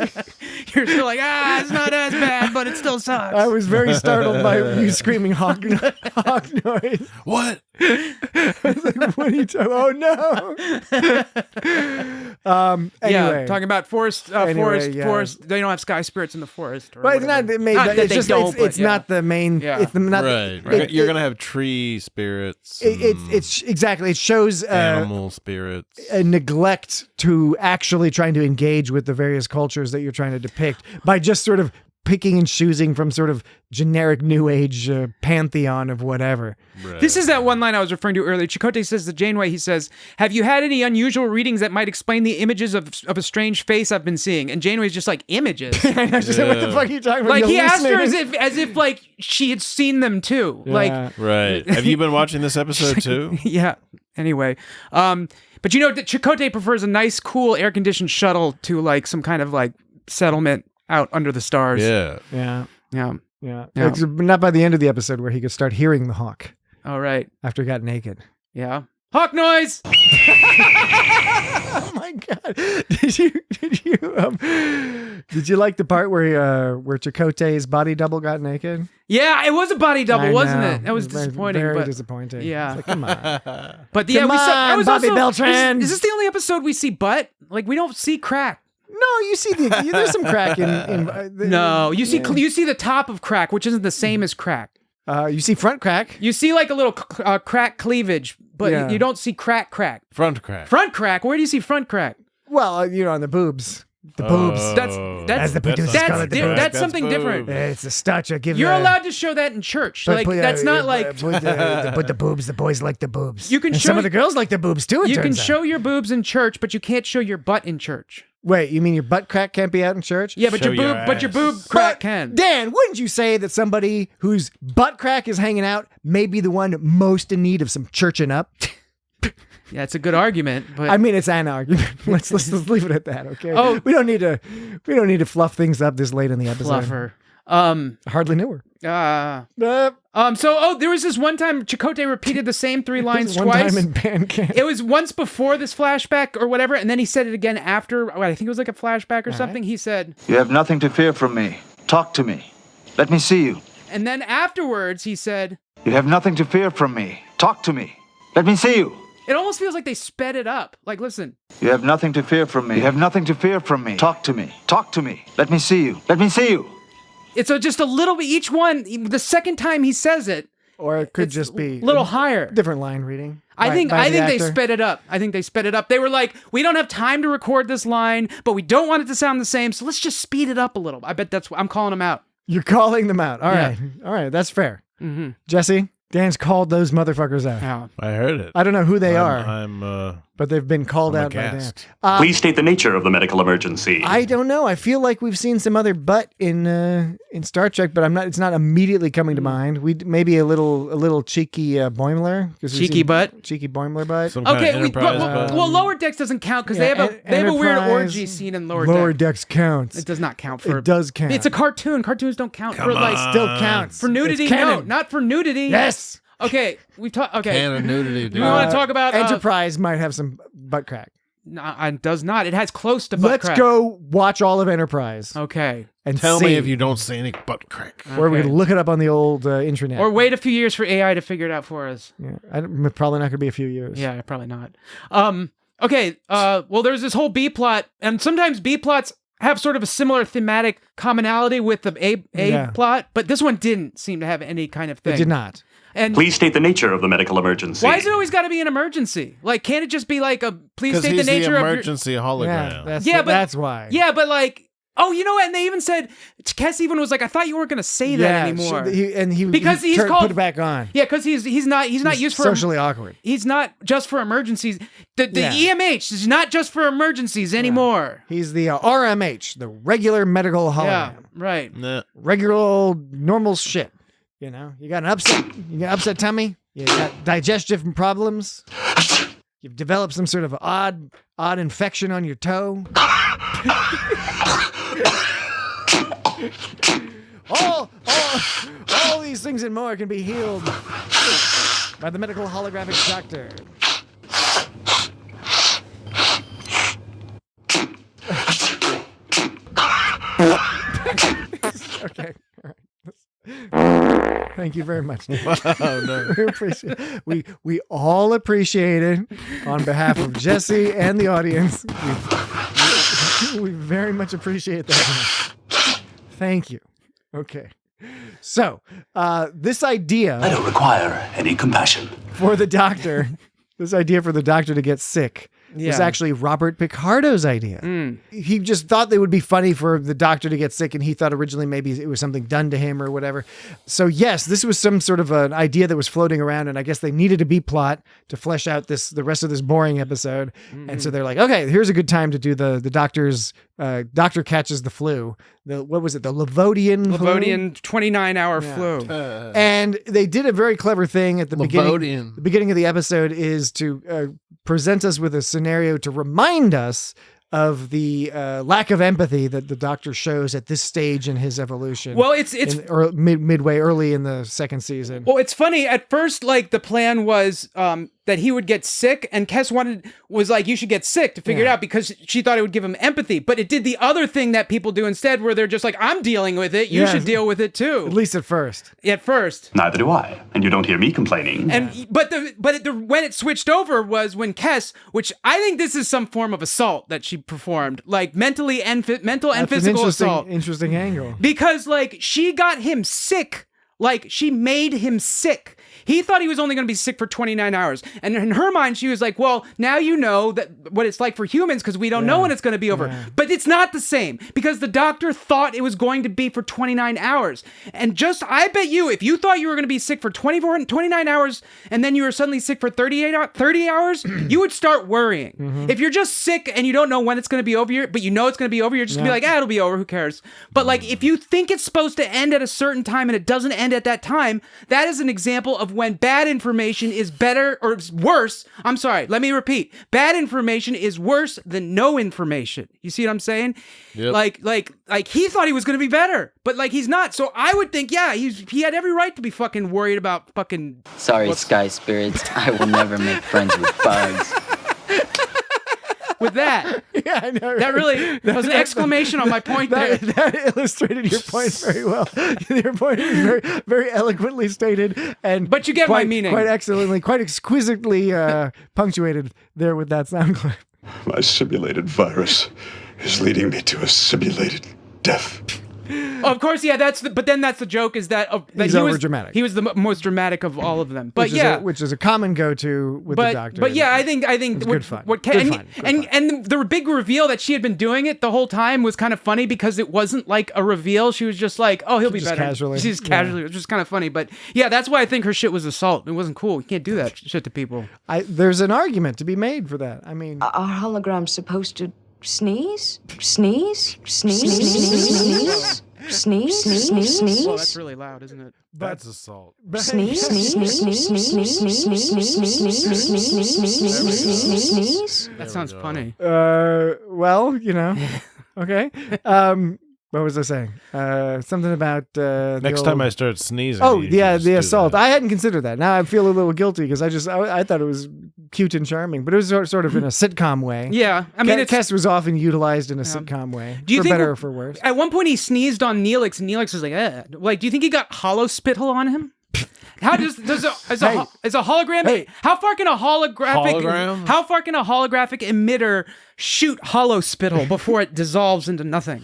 You're still like, it's not as bad, but it still sucks.
I was very startled by you screaming hawk noise.
What?
I was like, what are you talking? Oh no. Anyway.
Talking about forest. Forest. They don't have sky spirits in the forest.
But it's not. It's not the main.
Yeah.
It's not.
Right. You're gonna have tree spirits.
It's exactly. It shows
animal spirits.
A neglect to actually trying to engage with the various cultures that you're trying to depict by just sort of picking and choosing from sort of generic new age pantheon of whatever.
Right.
This is that one line I was referring to earlier. Chakotay says to Janeway, he says, have you had any unusual readings that might explain the images of a strange face I've been seeing? And Janeway's just like, images?
I just said, what the fuck are you talking about?
Like, he asked her as if like she had seen them too. Yeah. Like,
right. Have you been watching this episode too?
Yeah. Anyway, but Chakotay prefers a nice, cool, air-conditioned shuttle to like some kind of like settlement out under the stars.
Yeah.
Yeah.
Not by the end of the episode where he could start hearing the hawk.
All right.
After he got naked.
Yeah. Hawk noise.
Oh my god! Did you like the part where Chakotay's body double got naked?
Yeah, it was a body double, wasn't it? That was disappointing.
Very disappointing.
Yeah,
like, come on.
But yeah, we saw
Bobby Beltran.
Is this the only episode we see butt? Like, we don't see crack.
No, you see there's some crack in
no, you see the top of crack, which isn't the same as crack.
You see front crack.
You see like a little crack cleavage, but you don't see crack.
Front crack.
Front crack. Where do you see front crack?
Well, on the boobs. The boobs.
That's something different.
It's a stature.
You're allowed to show that in church. Like that's not like.
But the boobs. The boys like the boobs.
You can show
some of the girls like the boobs too.
You can show your boobs in church, but you can't show your butt in church.
Wait, you mean your butt crack can't be out in church?
Yeah, but your boob crack can.
Dan, wouldn't you say that somebody whose butt crack is hanging out may be the one most in need of some churching up?
Yeah, it's a good argument, but
I mean, it's an argument. Let's leave it at that, okay? Oh, we don't need to fluff things up this late in the episode.
Fluffer.
Hardly knew her.
There was this one time Chakotay repeated the same 3 lines twice.
One time in band camp.
It was once before this flashback or whatever, and then he said it again after. I think it was like a flashback or something. Right. He said,
"You have nothing to fear from me. Talk to me. Let me see you."
And then afterwards, he said,
"You have nothing to fear from me. Talk to me. Let me see you."
It almost feels like they sped it up. Like, listen.
"You have nothing to fear from me. You have nothing to fear from me. Talk to me. Talk to me. Let me see you. Let me see you."
It's just a little bit, each one, the second time he says it.
Or it could just be
a little higher.
Different line reading.
I think they sped it up. They were like, we don't have time to record this line, but we don't want it to sound the same, so let's just speed it up a little. I bet I'm calling them out.
You're calling them out. All right. That's fair.
Mm-hmm.
Jesse, Dan's called those motherfuckers out.
Yeah.
I heard it.
I don't know who they are.
I'm
but they've been called
I'm
out by Dan.
aghast.
Please state the nature of the medical emergency.
I don't know. I feel like we've seen some other butt in Star Trek, but it's not immediately coming to mind. We maybe a little cheeky Boimler.
Cheeky butt?
Cheeky Boimler butt.
Some kind of
Okay,
Enterprise butt.
well, Lower Decks doesn't count because they have a weird orgy scene in
Lower
Decks.
Decks counts.
It does not count for.
It does count.
It's a cartoon. Cartoons don't count for like
Still counts.
for nudity.
It's
No,
canon.
not for nudity.
Yes.
Okay, we talk. Okay,
Canon nudity,
we
dude.
want to talk about
Enterprise might have some butt crack.
No, it does not. It has close to butt
Let's
crack.
go watch all of Enterprise.
Okay.
And
Tell
see.
me if you don't see any butt crack.
Or we can look it up on the old intranet.
Or wait a few years for AI to figure it out for us.
Yeah, probably not going to be a few years.
Yeah, probably not. Okay. Well, there's this whole B plot, and sometimes B plots have sort of a similar thematic commonality with the A plot, but this one didn't seem to have any kind of thing.
It did not.
And
Please state the nature of the medical emergency.
why is it always got to be an emergency? Like, can't it just be like a please
Because
state
he's
the nature
the
of your...
emergency hologram.
That's why.
Yeah, but like, oh, you know what? And they even said, Kess even was like, I thought you weren't going to say that anymore.
Because he's
called,
put it back on.
Yeah, because he's not used for
socially awkward.
He's not just for emergencies. The EMH is not just for emergencies anymore.
He's the RMH, the regular medical hologram.
Yeah, right.
Nah.
Regular old normal shit. You know, you got an upset tummy. You got digestive problems. You've developed some sort of odd infection on your toe. all these things and more can be healed by the medical holographic doctor. Okay. All right. Thank you very much.
Oh, no.
We all appreciate it on behalf of Jesse and the audience. We very much appreciate that. Thank you. Okay. So, this idea...
I don't require any compassion.
For the doctor, to get sick was actually Robert Picardo's idea. He just thought they would be funny for the doctor to get sick, and he thought originally maybe it was something done to him or whatever. So yes, this was some sort of an idea that was floating around, and I guess they needed a B plot to flesh out the rest of this boring episode. And so they're like, okay, here's a good time to do the doctor's doctor catches the flu. What was it? The Levodian
29-hour flu.
And they did a very clever thing at the beginning. The beginning of the episode is to present us with a scenario to remind us of the lack of empathy that the doctor shows at this stage in his evolution.
Well, it's
midway, early in the second season.
Well, it's funny. At first, like the plan was that he would get sick, and Kess was like, you should get sick to figure it out because she thought it would give him empathy. But it did the other thing that people do instead, where they're just like, I'm dealing with it. You should deal with it too.
At least at first.
At first.
Neither do I, and you don't hear me complaining.
And when it switched over was when Kess, which I think this is some form of assault that she performed, like mental and physical assault.
Interesting angle.
Because like she got him sick, like she made him sick. He thought he was only going to be sick for 29 hours. And in her mind, she was like, well, now you know that what it's like for humans because we don't know when it's going to be over. But it's not the same because the doctor thought it was going to be for 29 hours. And I bet you, if you thought you were going to be sick for 29 hours and then you were suddenly sick for 30 hours, you would start worrying. If you're just sick and you don't know when it's going to be over, but you know it's going to be over, you're just going to be like, it'll be over. Who cares? But like, if you think it's supposed to end at a certain time and it doesn't end at that time, that is an example of when bad information is better or worse. I'm sorry, let me repeat. Bad information is worse than no information. You see what I'm saying?
Yep.
Like he thought he was going to be better, but like he's not. So I would think, he had every right to be fucking worried about fucking...
Sorry, sky spirits. I will never make friends with bugs.
With that.
Yeah, I know.
That really was an exclamation on my point there.
That illustrated your point very well. Your point is very, very eloquently stated,
but you get my meaning.
Quite excellently, quite exquisitely punctuated there with that sound clip.
My simulated virus is leading me to a simulated death.
Of course, yeah. But then that's the joke is that, that
He's overdramatic.
He was the most dramatic of all of them. But
which is a common go-to with the Doctor.
But yeah, I think
it's good fun.
And the big reveal that she had been doing it the whole time was kind of funny because it wasn't like a reveal. She was just like, "Oh, he'll be better."
Casually.
She's casually, which was kind of funny. But yeah, that's why I think her shit was assault. It wasn't cool. You can't do that shit to people.
There's an argument to be made for that. I mean,
are holograms supposed to sneeze? Sneeze? Sneeze? Sneeze? Sneeze? Sneeze? Sneeze?
Well, that's really loud, isn't it?
That's assault.
Sneeze? Sneeze? Sneeze? Sneeze? Sneeze? Sneeze? Sneeze? Sneeze?
That sounds funny.
Well, okay. What was I saying? Something about
next time I start sneezing.
Oh, yeah, the assault. I hadn't considered that. Now I feel a little guilty because I thought it was cute and charming, but it was sort of in a sitcom way.
Yeah, I mean,
Kess was often utilized in a sitcom way.
Do you think
better or for worse?
At one point, he sneezed on Neelix, and Neelix was like, "Eh." Like, do you think he got hollow spittle on him? How does a hologram?
Hey.
How far can a holographic emitter shoot hollow spittle before it dissolves into nothing?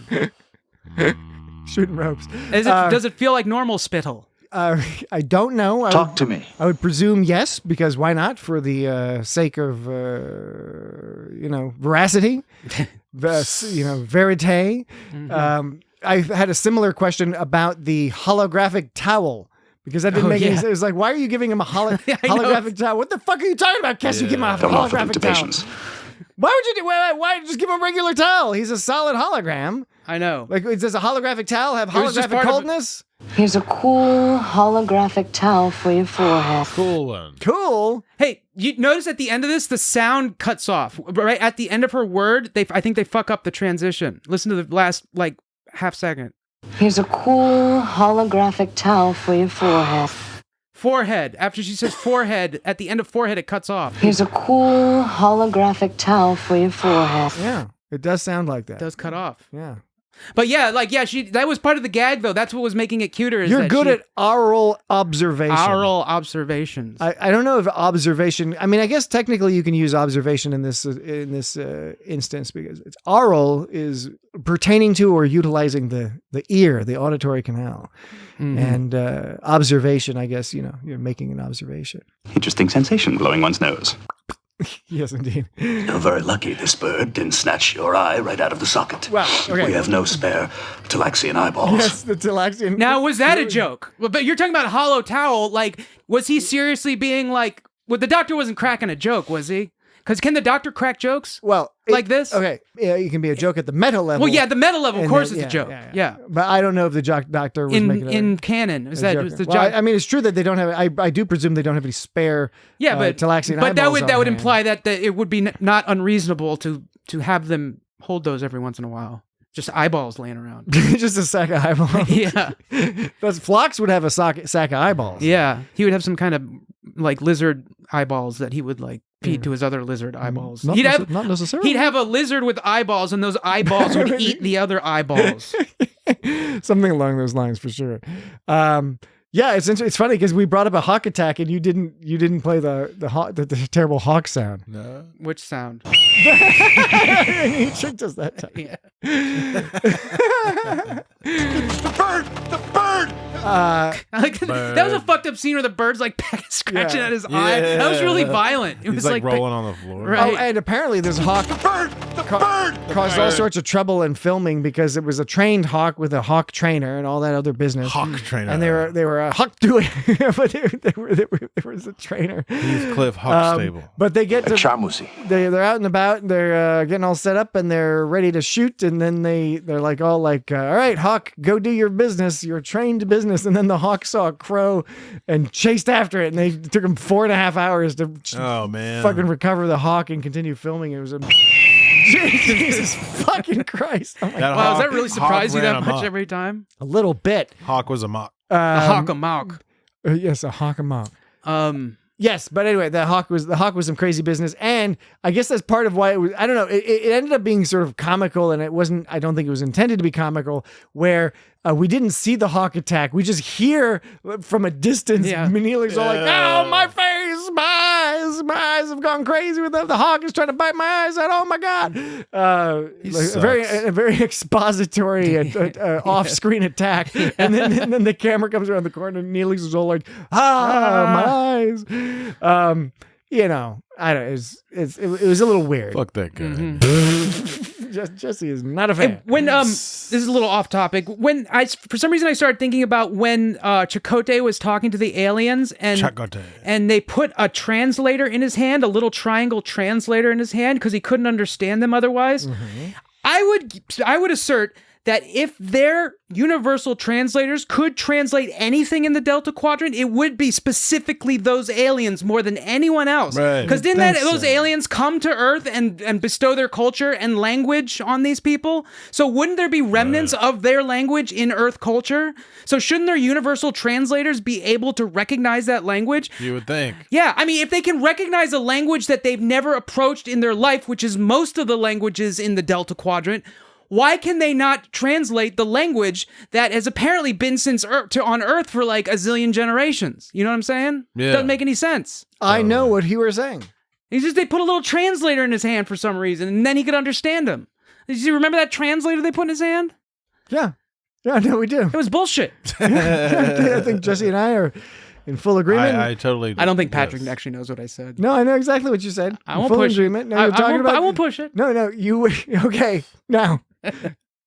Shooting ropes.
Does it feel like normal spittle?
I don't know.
Talk to me.
I would presume yes, because why not? For the sake of veracity, verite.
Mm-hmm.
I had a similar question about the holographic towel. Because that didn't make any sense. It was like, why are you giving him a holographic towel? What the fuck are you talking about, Kess? You give him a holographic towel. Why would you do? Why just give him a regular towel? He's a solid hologram.
I know.
Like, does a holographic towel have holographic coldness?
Here's a cool holographic towel for your forehead.
Cool one.
Cool.
Hey, you notice at the end of this, the sound cuts off. Right at the end of her word, I think they fuck up the transition. Listen to the last half second.
Here's a cool holographic towel for your forehead.
Forehead. After she says forehead, at the end of forehead, it cuts off.
Here's a cool holographic towel for your forehead.
Yeah, it does sound like that.
It does cut off.
Yeah.
But yeah, that was part of the gag, though. That's what was making it cuter.
You're good at oral observation.
Oral observations.
I don't know if observation. I mean, I guess technically you can use observation in this instance because it's oral is pertaining to or utilizing the ear, the auditory canal, and observation. I guess you're making an observation.
Interesting sensation glowing one's nose.
Yes, indeed.
You're very lucky this bird didn't snatch your eye right out of the socket.
Wow, okay.
We have no spare Talaxian eyeballs.
Yes, the Talaxian.
Now, was that a joke? But you're talking about hollow towel. Like, was he seriously being like... Well, the Doctor wasn't cracking a joke, was he? Because can the Doctor crack jokes?
Well,
like this?
Okay, yeah, you can be a joke at the meta level.
Well, yeah, the meta level, of course, it's a joke. Yeah.
But I don't know if the Doctor was making
in canon. Is that was the
well, I mean, it's true that they don't have. I do presume they don't have any spare.
Yeah, but
Talaxian
but
eyeballs
that would
on
imply that it would be not unreasonable to have them hold those every once in a while. Just eyeballs laying around.
Just a sack of eyeballs.
Yeah.
Phlox would have a sack of eyeballs.
Yeah, he would have some kind of lizard eyeballs that he would feed to his other lizard eyeballs.
Not necessarily.
He'd have a lizard with eyeballs, and those eyeballs would eat the other eyeballs.
Something along those lines for sure. Yeah, it's funny because we brought up a hawk attack and you didn't play the terrible hawk sound.
No.
Which sound?
He tricked us that time.
Yeah.
The bird!
That was a fucked up scene where the bird's scratching at his eye. That was really violent. It was
He's rolling on the floor.
Right.
Oh, and apparently this hawk caused all sorts of trouble in filming because it was a trained hawk with a hawk trainer and all that other business.
Hawk trainer.
And they were a hawk doing, but there was a trainer.
Heathcliff Hawk Stable.
But they get to
Chamusi.
They're out and about. And they're getting all set up and they're ready to shoot. And then they're all right, hawk, go do your business, your trained business. And then the hawk saw a crow and chased after it. And they took them 4.5 hours to fucking recover the hawk and continue filming. It was a Jesus fucking Christ. Oh my God.
Wow, does that really surprise you that much every time?
A little bit.
Hawk was a mock.
A hawk amok.
Yes, a hawk amok. Yes, but anyway, the hawk was some crazy business, and I guess that's part of why it was. I don't know. It ended up being sort of comical, and it wasn't. I don't think it was intended to be comical. Where we didn't see the hawk attack, we just hear from a distance. Yeah. Neelix's all like, "Oh, my face, my eyes, My eyes have gone crazy with them. The hawk is trying to bite my eyes out. Oh my god! A very expository off-screen attack, and then the camera comes around the corner, and Neelix is all like, my eyes. You know, I don't. It was a little weird.
Fuck that guy.
Jesse is not a fan.
When this is a little off topic. When for some reason I started thinking about when Chakotay was talking to the aliens and they put a translator in his hand, a little triangle translator in his hand because he couldn't understand them otherwise. I would assert that if their universal translators could translate anything in the Delta Quadrant, it would be specifically those aliens more than anyone else. Because didn't those aliens come to Earth and bestow their culture and language on these people? So wouldn't there be remnants of their language in Earth culture? So shouldn't their universal translators be able to recognize that language?
You would think.
Yeah, I mean, if they can recognize a language that they've never approached in their life, which is most of the languages in the Delta Quadrant, why can they not translate the language that has apparently been since on Earth for like a zillion generations? You know what I'm saying?
Yeah.
Doesn't make any sense.
I know what you were saying.
They put a little translator in his hand for some reason, and then he could understand him. Did you remember that translator they put in his hand?
Yeah. Yeah, no, we do.
It was bullshit.
I think Jesse and I are in full agreement.
I totally.
I don't think Patrick actually knows what I said.
No, I know exactly what you said.
I won't push
agreement.
it.
No,
I won't push it.
No, you. Okay, now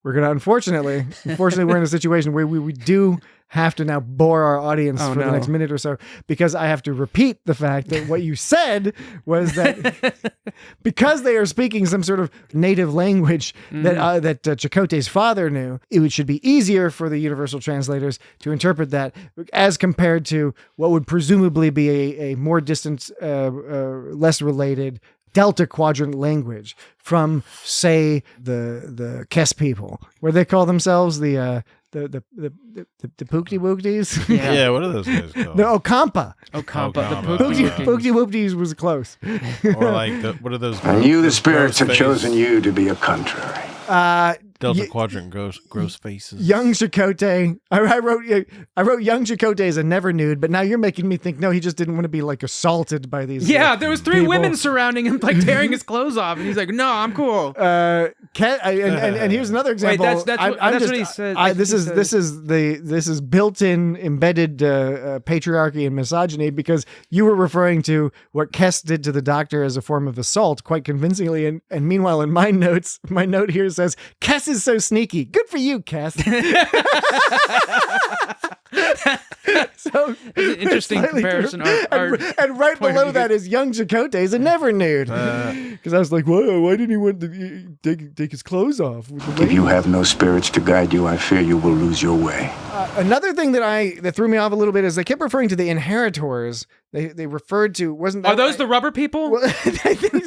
we're gonna. Unfortunately, we're in a situation where we do have to now bore our audience for the next minute or so, because I have to repeat the fact that what you said was that because they are speaking some sort of native language that Chakotay's father knew, it should be easier for the universal translators to interpret that as compared to what would presumably be a more distant, less related Delta Quadrant language from, say, the Kes people, where they call themselves the Pookty Wookties.
Yeah, what are those guys called?
The Okampa.
The
Pookty Wookties was close.
Or like, what are those?
And you, the spirits, have chosen you to be a contrary.
Delta Quadrant gross faces.
Young Chakotay. I wrote young Chakotay as a never nude, but now you're making me think, no, he just didn't want to be like assaulted by these.
Yeah, there was 3
people.
women surrounding him, like tearing his clothes off, and he's like, "No, I'm cool."
And here's another example.
Wait, that's what he said.
This is built-in embedded patriarchy and misogyny, because you were referring to what Kes did to the doctor as a form of assault quite convincingly, and meanwhile in my note here says Kes is so sneaky. Good for you, Kes. So
interesting comparison.
And right below that is young Chakotay is a never nude. Because I was like, why didn't he want to take his clothes off?
If you have no spirits to guide you, I fear you will lose your way.
Another thing that threw me off a little bit is they kept referring to the inheritors. They referred to, wasn't that?
Are those the rubber people?
Well, I think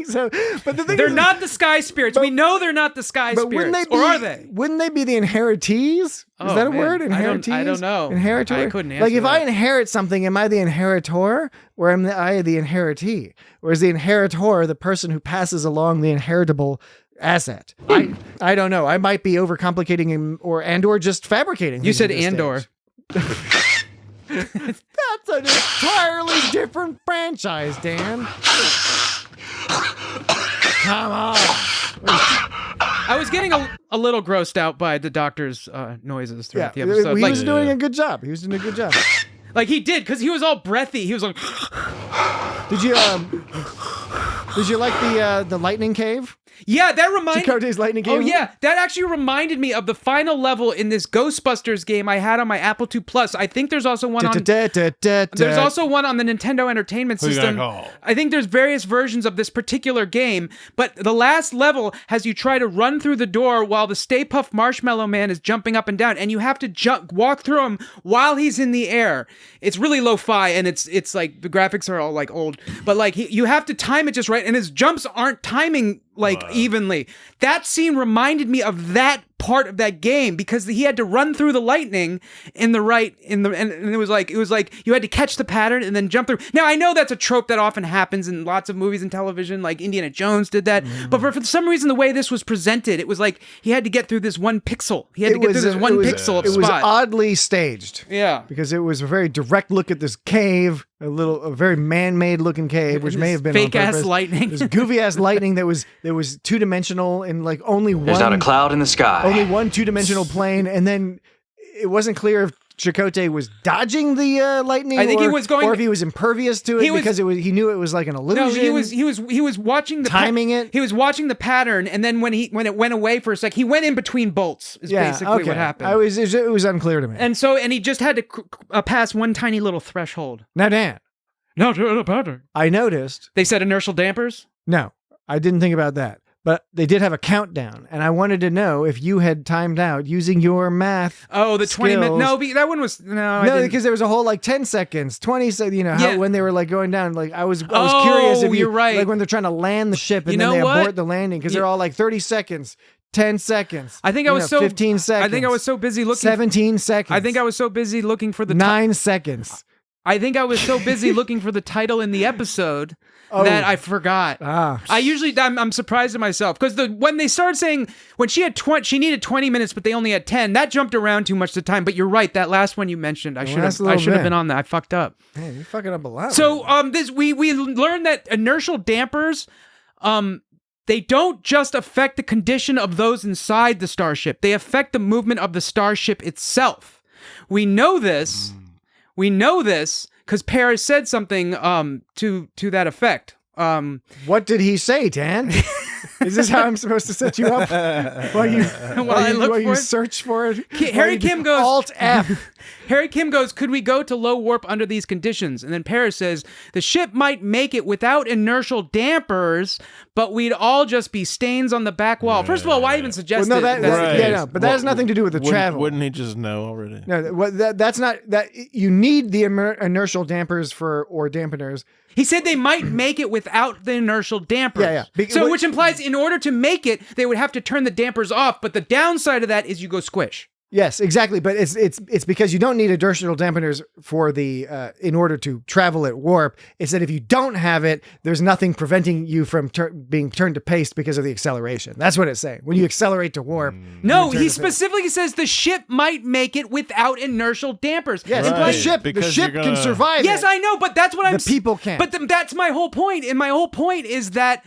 so. But the thing
they're not the sky spirits. We know they're not the sky spirits. Or are they?
Wouldn't they be the inheritees? Is that a word? Inheritees?
I don't know.
Inheritor?
I couldn't answer
Like, if
that.
I inherit something, am I the inheritor, or am I the inheritee? Or is the inheritor the person who passes along the inheritable asset? I don't know. I might be overcomplicating or just fabricating.
You said Andor.
That's an entirely different franchise, Dan. Come on.
I was getting a little grossed out by the doctor's noises throughout the episode.
He was doing a good job.
Like, he did, because he was all breathy. He was like...
Did you like the lightning cave?
Yeah, that reminded...
Chakotay's lightning cave?
Oh, yeah. That actually reminded me of the final level in this Ghostbusters game I had on my Apple II Plus. I think there's also one on... There's also one on the Nintendo Entertainment System. I think there's various versions of this particular game, but the last level has you try to run through the door while the Stay Puft Marshmallow Man is jumping up and down, and you have to walk through him while he's in the air. It's really lo-fi, and it's like, the graphics are all like old, but like you have to time it just right, and his jumps aren't timing like evenly. That scene reminded me of that part of that game because he had to run through the lightning and it was like you had to catch the pattern and then jump through. Now I know that's a trope that often happens in lots of movies and television, like Indiana Jones did that. But for some reason, the way this was presented, it was like he had to get through this one pixel. He had to get through this one pixel of spot.
It was oddly staged.
Yeah,
because it was a very direct look at this cave, a very man-made looking cave, which may have been
fake ass lightning.
This goofy ass lightning that was two-dimensional and like only one.
There's not a cloud in the sky.
Only one two-dimensional plane, and then it wasn't clear if Chakotay was dodging the lightning.
I think he was going,
or if he was impervious to it because he knew it was like an illusion.
No, he was watching the
timing it.
He was watching the pattern, and then when it went away for a sec, he went in between bolts. Is basically what happened.
It was unclear to me.
And he just had to pass one tiny little threshold.
Now, Dan.
Not a pattern.
I noticed
they said inertial dampers.
No, I didn't think about that. But they did have a countdown, and I wanted to know if you had timed out using your math.
Oh, the 20 minutes. No, that one was
no, because there was a whole like 10 seconds, 20 seconds. You know how when they were like going down. Like I was curious if
you're right.
Like when they're trying to land the ship and then they abort the landing because they're all like 30 seconds. 10 seconds.
I think I was
15 seconds.
I think I was so busy looking.
17 seconds.
I think I was so busy looking for the
9 seconds.
I think I was so busy looking for the title in the episode that I forgot. I'm surprised at myself because when they started saying when she had she needed 20 minutes, but they only had 10. That jumped around too much the time. But you're right. That last one you mentioned, I should have been on that. I fucked up.
Man, you're fucking up a lot.
So we learned that inertial dampers, they don't just affect the condition of those inside the starship. They affect the movement of the starship itself. We know this. We know this because Paris said something to that effect.
What did he say, Dan? Is this how I'm supposed to set you up? While you search for it?
Harry Kim goes,
Alt-F.
Harry Kim goes, could we go to low warp under these conditions? And then Paris says, the ship might make it without inertial dampers, but we'd all just be stains on the back wall. First of all, why even suggest
but that has nothing to do with the travel.
Wouldn't he just know already?
No, that's not that. You need the inertial dampers or dampeners.
He said they might make it without the inertial dampers.
Yeah.
Which implies in order to make it, they would have to turn the dampers off. But the downside of that is you go squish.
Yes, exactly. But it's because you don't need inertial dampeners for in order to travel at warp. It's that if you don't have it, there's nothing preventing you from being turned to paste because of the acceleration. That's what it's saying. When you accelerate to warp.
No, he specifically says the ship might make it without inertial dampers.
Yes, the ship can survive.
Yes, I know, but that's what I'm.
The people can't.
But that's my whole point. And my whole point is that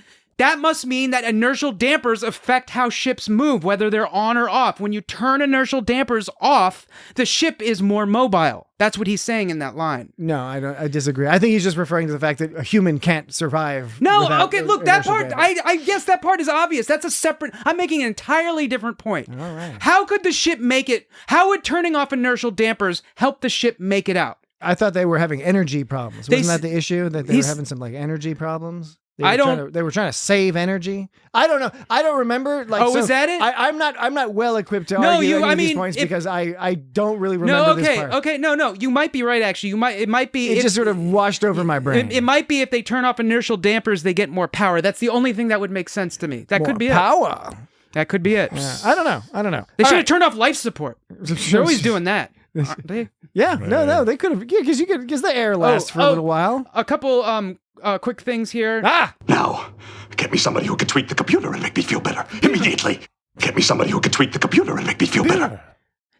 must mean that inertial dampers affect how ships move, whether they're on or off. When you turn inertial dampers off, the ship is more mobile. That's what he's saying in that line.
No, I disagree. I think he's just referring to the fact that a human can't survive.
No, okay, look, that part, I guess that part is obvious. That's a separate, I'm making an entirely different point.
All right.
How could the ship make it, how would turning off inertial dampers help the ship make it out?
I thought they were having energy problems. Wasn't that the issue? That they were having some like energy problems? They were trying to save energy. I don't know. I don't remember. Like,
is that it?
I'm not well equipped to argue any of these points because I don't really remember this part.
Okay, no. You might be right. Actually, it might be.
It just sort of washed over my brain.
It might be if they turn off inertial dampers, they get more power. That's the only thing that would make sense to me. That could be
power.
That could be it.
Yeah, I don't know.
They should have turned off life support. They're always doing that. Aren't they?
Yeah. Right. No, they could have. Yeah, because the air lasts for a little while.
A couple quick things here.
Now, get me somebody who can tweak the computer and make me feel better immediately. Get me somebody who can tweak the computer and make me feel better.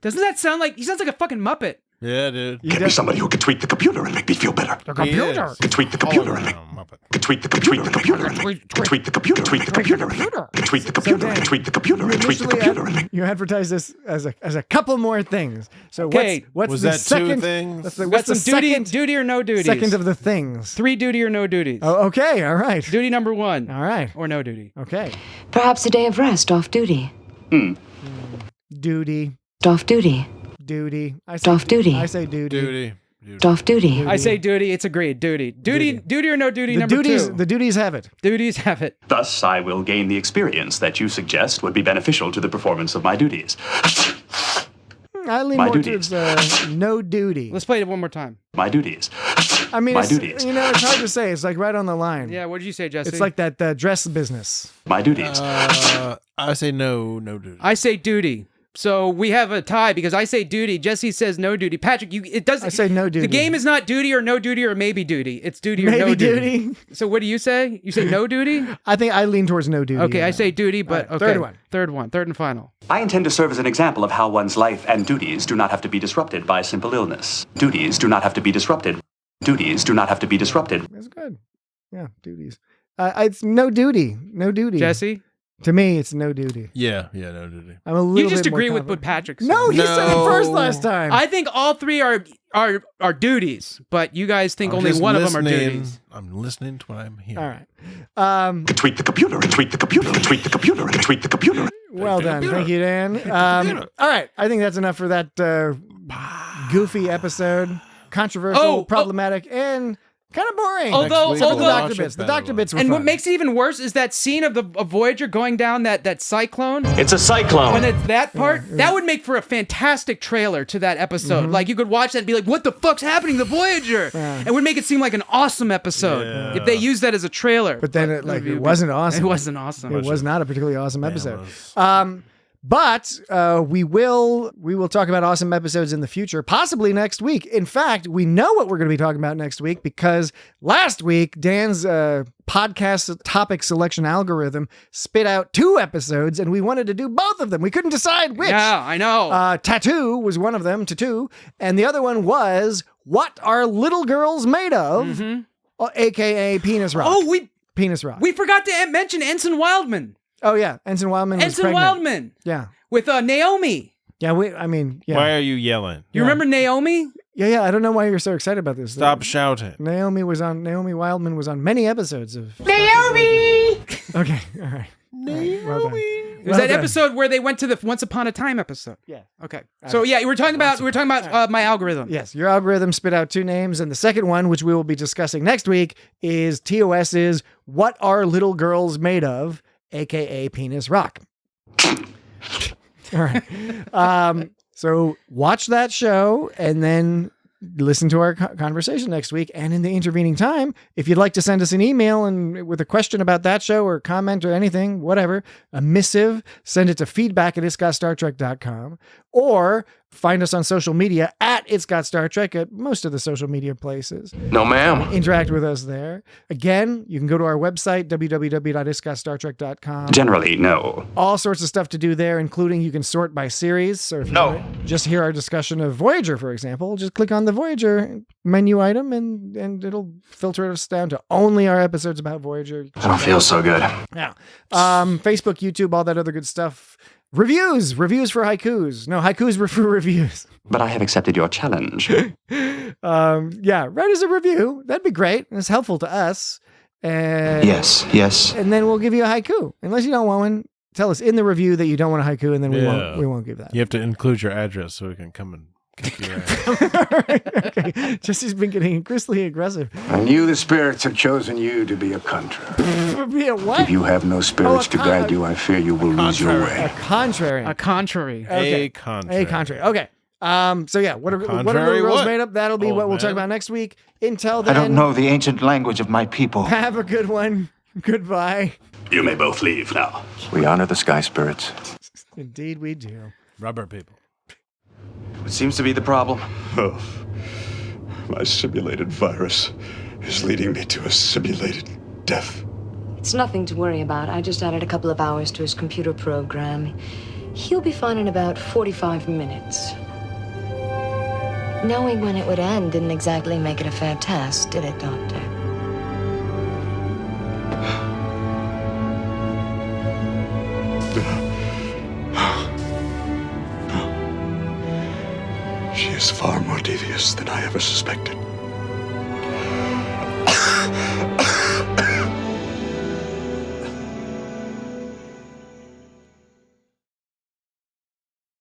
Doesn't that sound like he sounds like a fucking Muppet?
Yeah, dude.
Get me somebody who can tweak the computer and make me feel better.
The computer.
Can tweak the computer and make tweak the computer and tweak the computer, tweak the computer, tweak the computer, tweak the computer, tweak the computer.
You advertise this as a couple more things. So what's
was
the
that
second?
Two things?
What's the second?
Duty or no duties?
Second of the things.
3 duty or no duties.
Oh, okay, all right.
Duty number 1.
All right.
Or no duty.
Okay.
Perhaps a day of rest off duty.
Duty.
Off duty.
Duty.
Off duty.
I say duty.
Duty.
Off duty.
I say duty. It's agreed. Duty or no duty. Number 2.
The duties have it.
Duties have it.
Thus, I will gain the experience that you suggest would be beneficial to the performance of my duties.
I lean more towards no duty.
Let's play it one more time.
My duties.
I mean,
my duties.
It's hard to say. It's like right on the line.
Yeah, what did you say, Jesse?
It's like that dress business.
My duties.
I say no duty.
I say duty. So we have a tie because I say duty. Jesse says no duty. Patrick, it doesn't.
I say no duty.
The game is not duty or no duty or maybe duty. It's duty or no duty. So what do you say? You say no duty?
I think I lean towards no duty.
Okay, I say duty, but
right,
okay.
Third one.
Third and final.
I intend to serve as an example of how one's life and duties do not have to be disrupted by simple illness. Duties do not have to be disrupted. Duties do not have to be disrupted.
That's good. Yeah, duties. It's no duty. No duty.
Jesse?
To me, it's no duty.
Yeah, no duty.
I'm a little
You just
bit more
agree with
confident.
what Patrick said.
No, you said it first last time.
I think all three are duties, but you guys think
I'm
only
just
one of them are
listening.
duties.
I'm listening to what I'm hearing.
All right.
Tweet the computer, tweet the computer, tweet the computer, tweet the computer.
Well done. Thank you, Dan. All right. I think that's enough for that goofy episode. Controversial, problematic, and kind of boring.
Although
the doctor bits were
and
fun.
what makes it even worse is that scene of Voyager going down that cyclone.
It's a cyclone.
When it's that part, that would make for a fantastic trailer to that episode. Like you could watch that and be like, "What the fuck's happening to Voyager?" It would make it seem like an awesome episode if they used that as a trailer.
But then it wasn't awesome.
It wasn't awesome.
It was not a particularly awesome episode. But we will talk about awesome episodes in the future, possibly next week. In fact, we know what we're going to be talking about next week because last week, Dan's podcast topic selection algorithm spit out 2 episodes, and we wanted to do both of them. We couldn't decide which.
Yeah, I know.
Tattoo was one of them, Tattoo, and the other one was What Are Little Girls Made Of? AKA Penis Rock. Penis Rock.
We forgot to mention Ensign Wildman.
Oh, yeah. Ensign Wildman was pregnant.
Wildman.
Yeah.
With Naomi.
Yeah, yeah.
Why are you yelling?
You remember Naomi?
Yeah. I don't know why you're so excited about this.
Stop shouting.
Naomi Wildman was on many episodes of
Naomi!
Okay, all right. Naomi.
It was that episode where they went to the Once Upon a Time episode.
Yeah.
Okay. So yeah, we were talking about my algorithm.
Yes, your algorithm spit out 2 names, and the second one, which we will be discussing next week, is TOS's What Are Little Girls Made Of? AKA Penis Rock. All right. So watch that show and then listen to our conversation next week. And in the intervening time, if you'd like to send us an email and with a question about that show or comment or anything, whatever, a missive, send it to feedback@itsgotstartrek.com or find us on social media at It's Got Star Trek at most of the social media places.
No, ma'am.
Interact with us there. Again, you can go to our website, www.itsgotstartrek.com.
Generally, no.
All sorts of stuff to do there, including you can sort by series. So if you want to just hear our discussion of Voyager, for example, just click on the Voyager menu item and it'll filter us down to only our episodes about Voyager.
I don't feel so good.
Yeah. Facebook, YouTube, all that other good stuff. Reviews for haikus. No, haikus were for reviews.
But I have accepted your challenge.
Write us a review. That'd be great. It's helpful to us.
Yes.
And then we'll give you a haiku. Unless you don't want one, tell us in the review that you don't want a haiku, and then we won't give that.
You have to include your address so we can come and kick your ass.
Okay. Jesse's been getting increasingly aggressive.
I knew the spirits had chosen you to be a contrary.
Be a what?
If you have no spirits to guide you, I fear you will lose your way.
A contrary. Okay.
A contrary.
Okay. So yeah, what are Little Girls Made Up? That'll be what we'll talk about next week. Until then,
I don't know the ancient language of my people.
Have a good one. Goodbye.
You may both leave now.
We honor the sky spirits.
Indeed we do.
Rubber people.
What seems to be the problem?
Oh, my simulated virus is leading me to a simulated death.
It's nothing to worry about. I just added a couple of hours to his computer program. He'll be fine in about 45 minutes. Knowing when it would end didn't exactly make it a fair test, did it, Doctor?
She is far more devious than I ever suspected.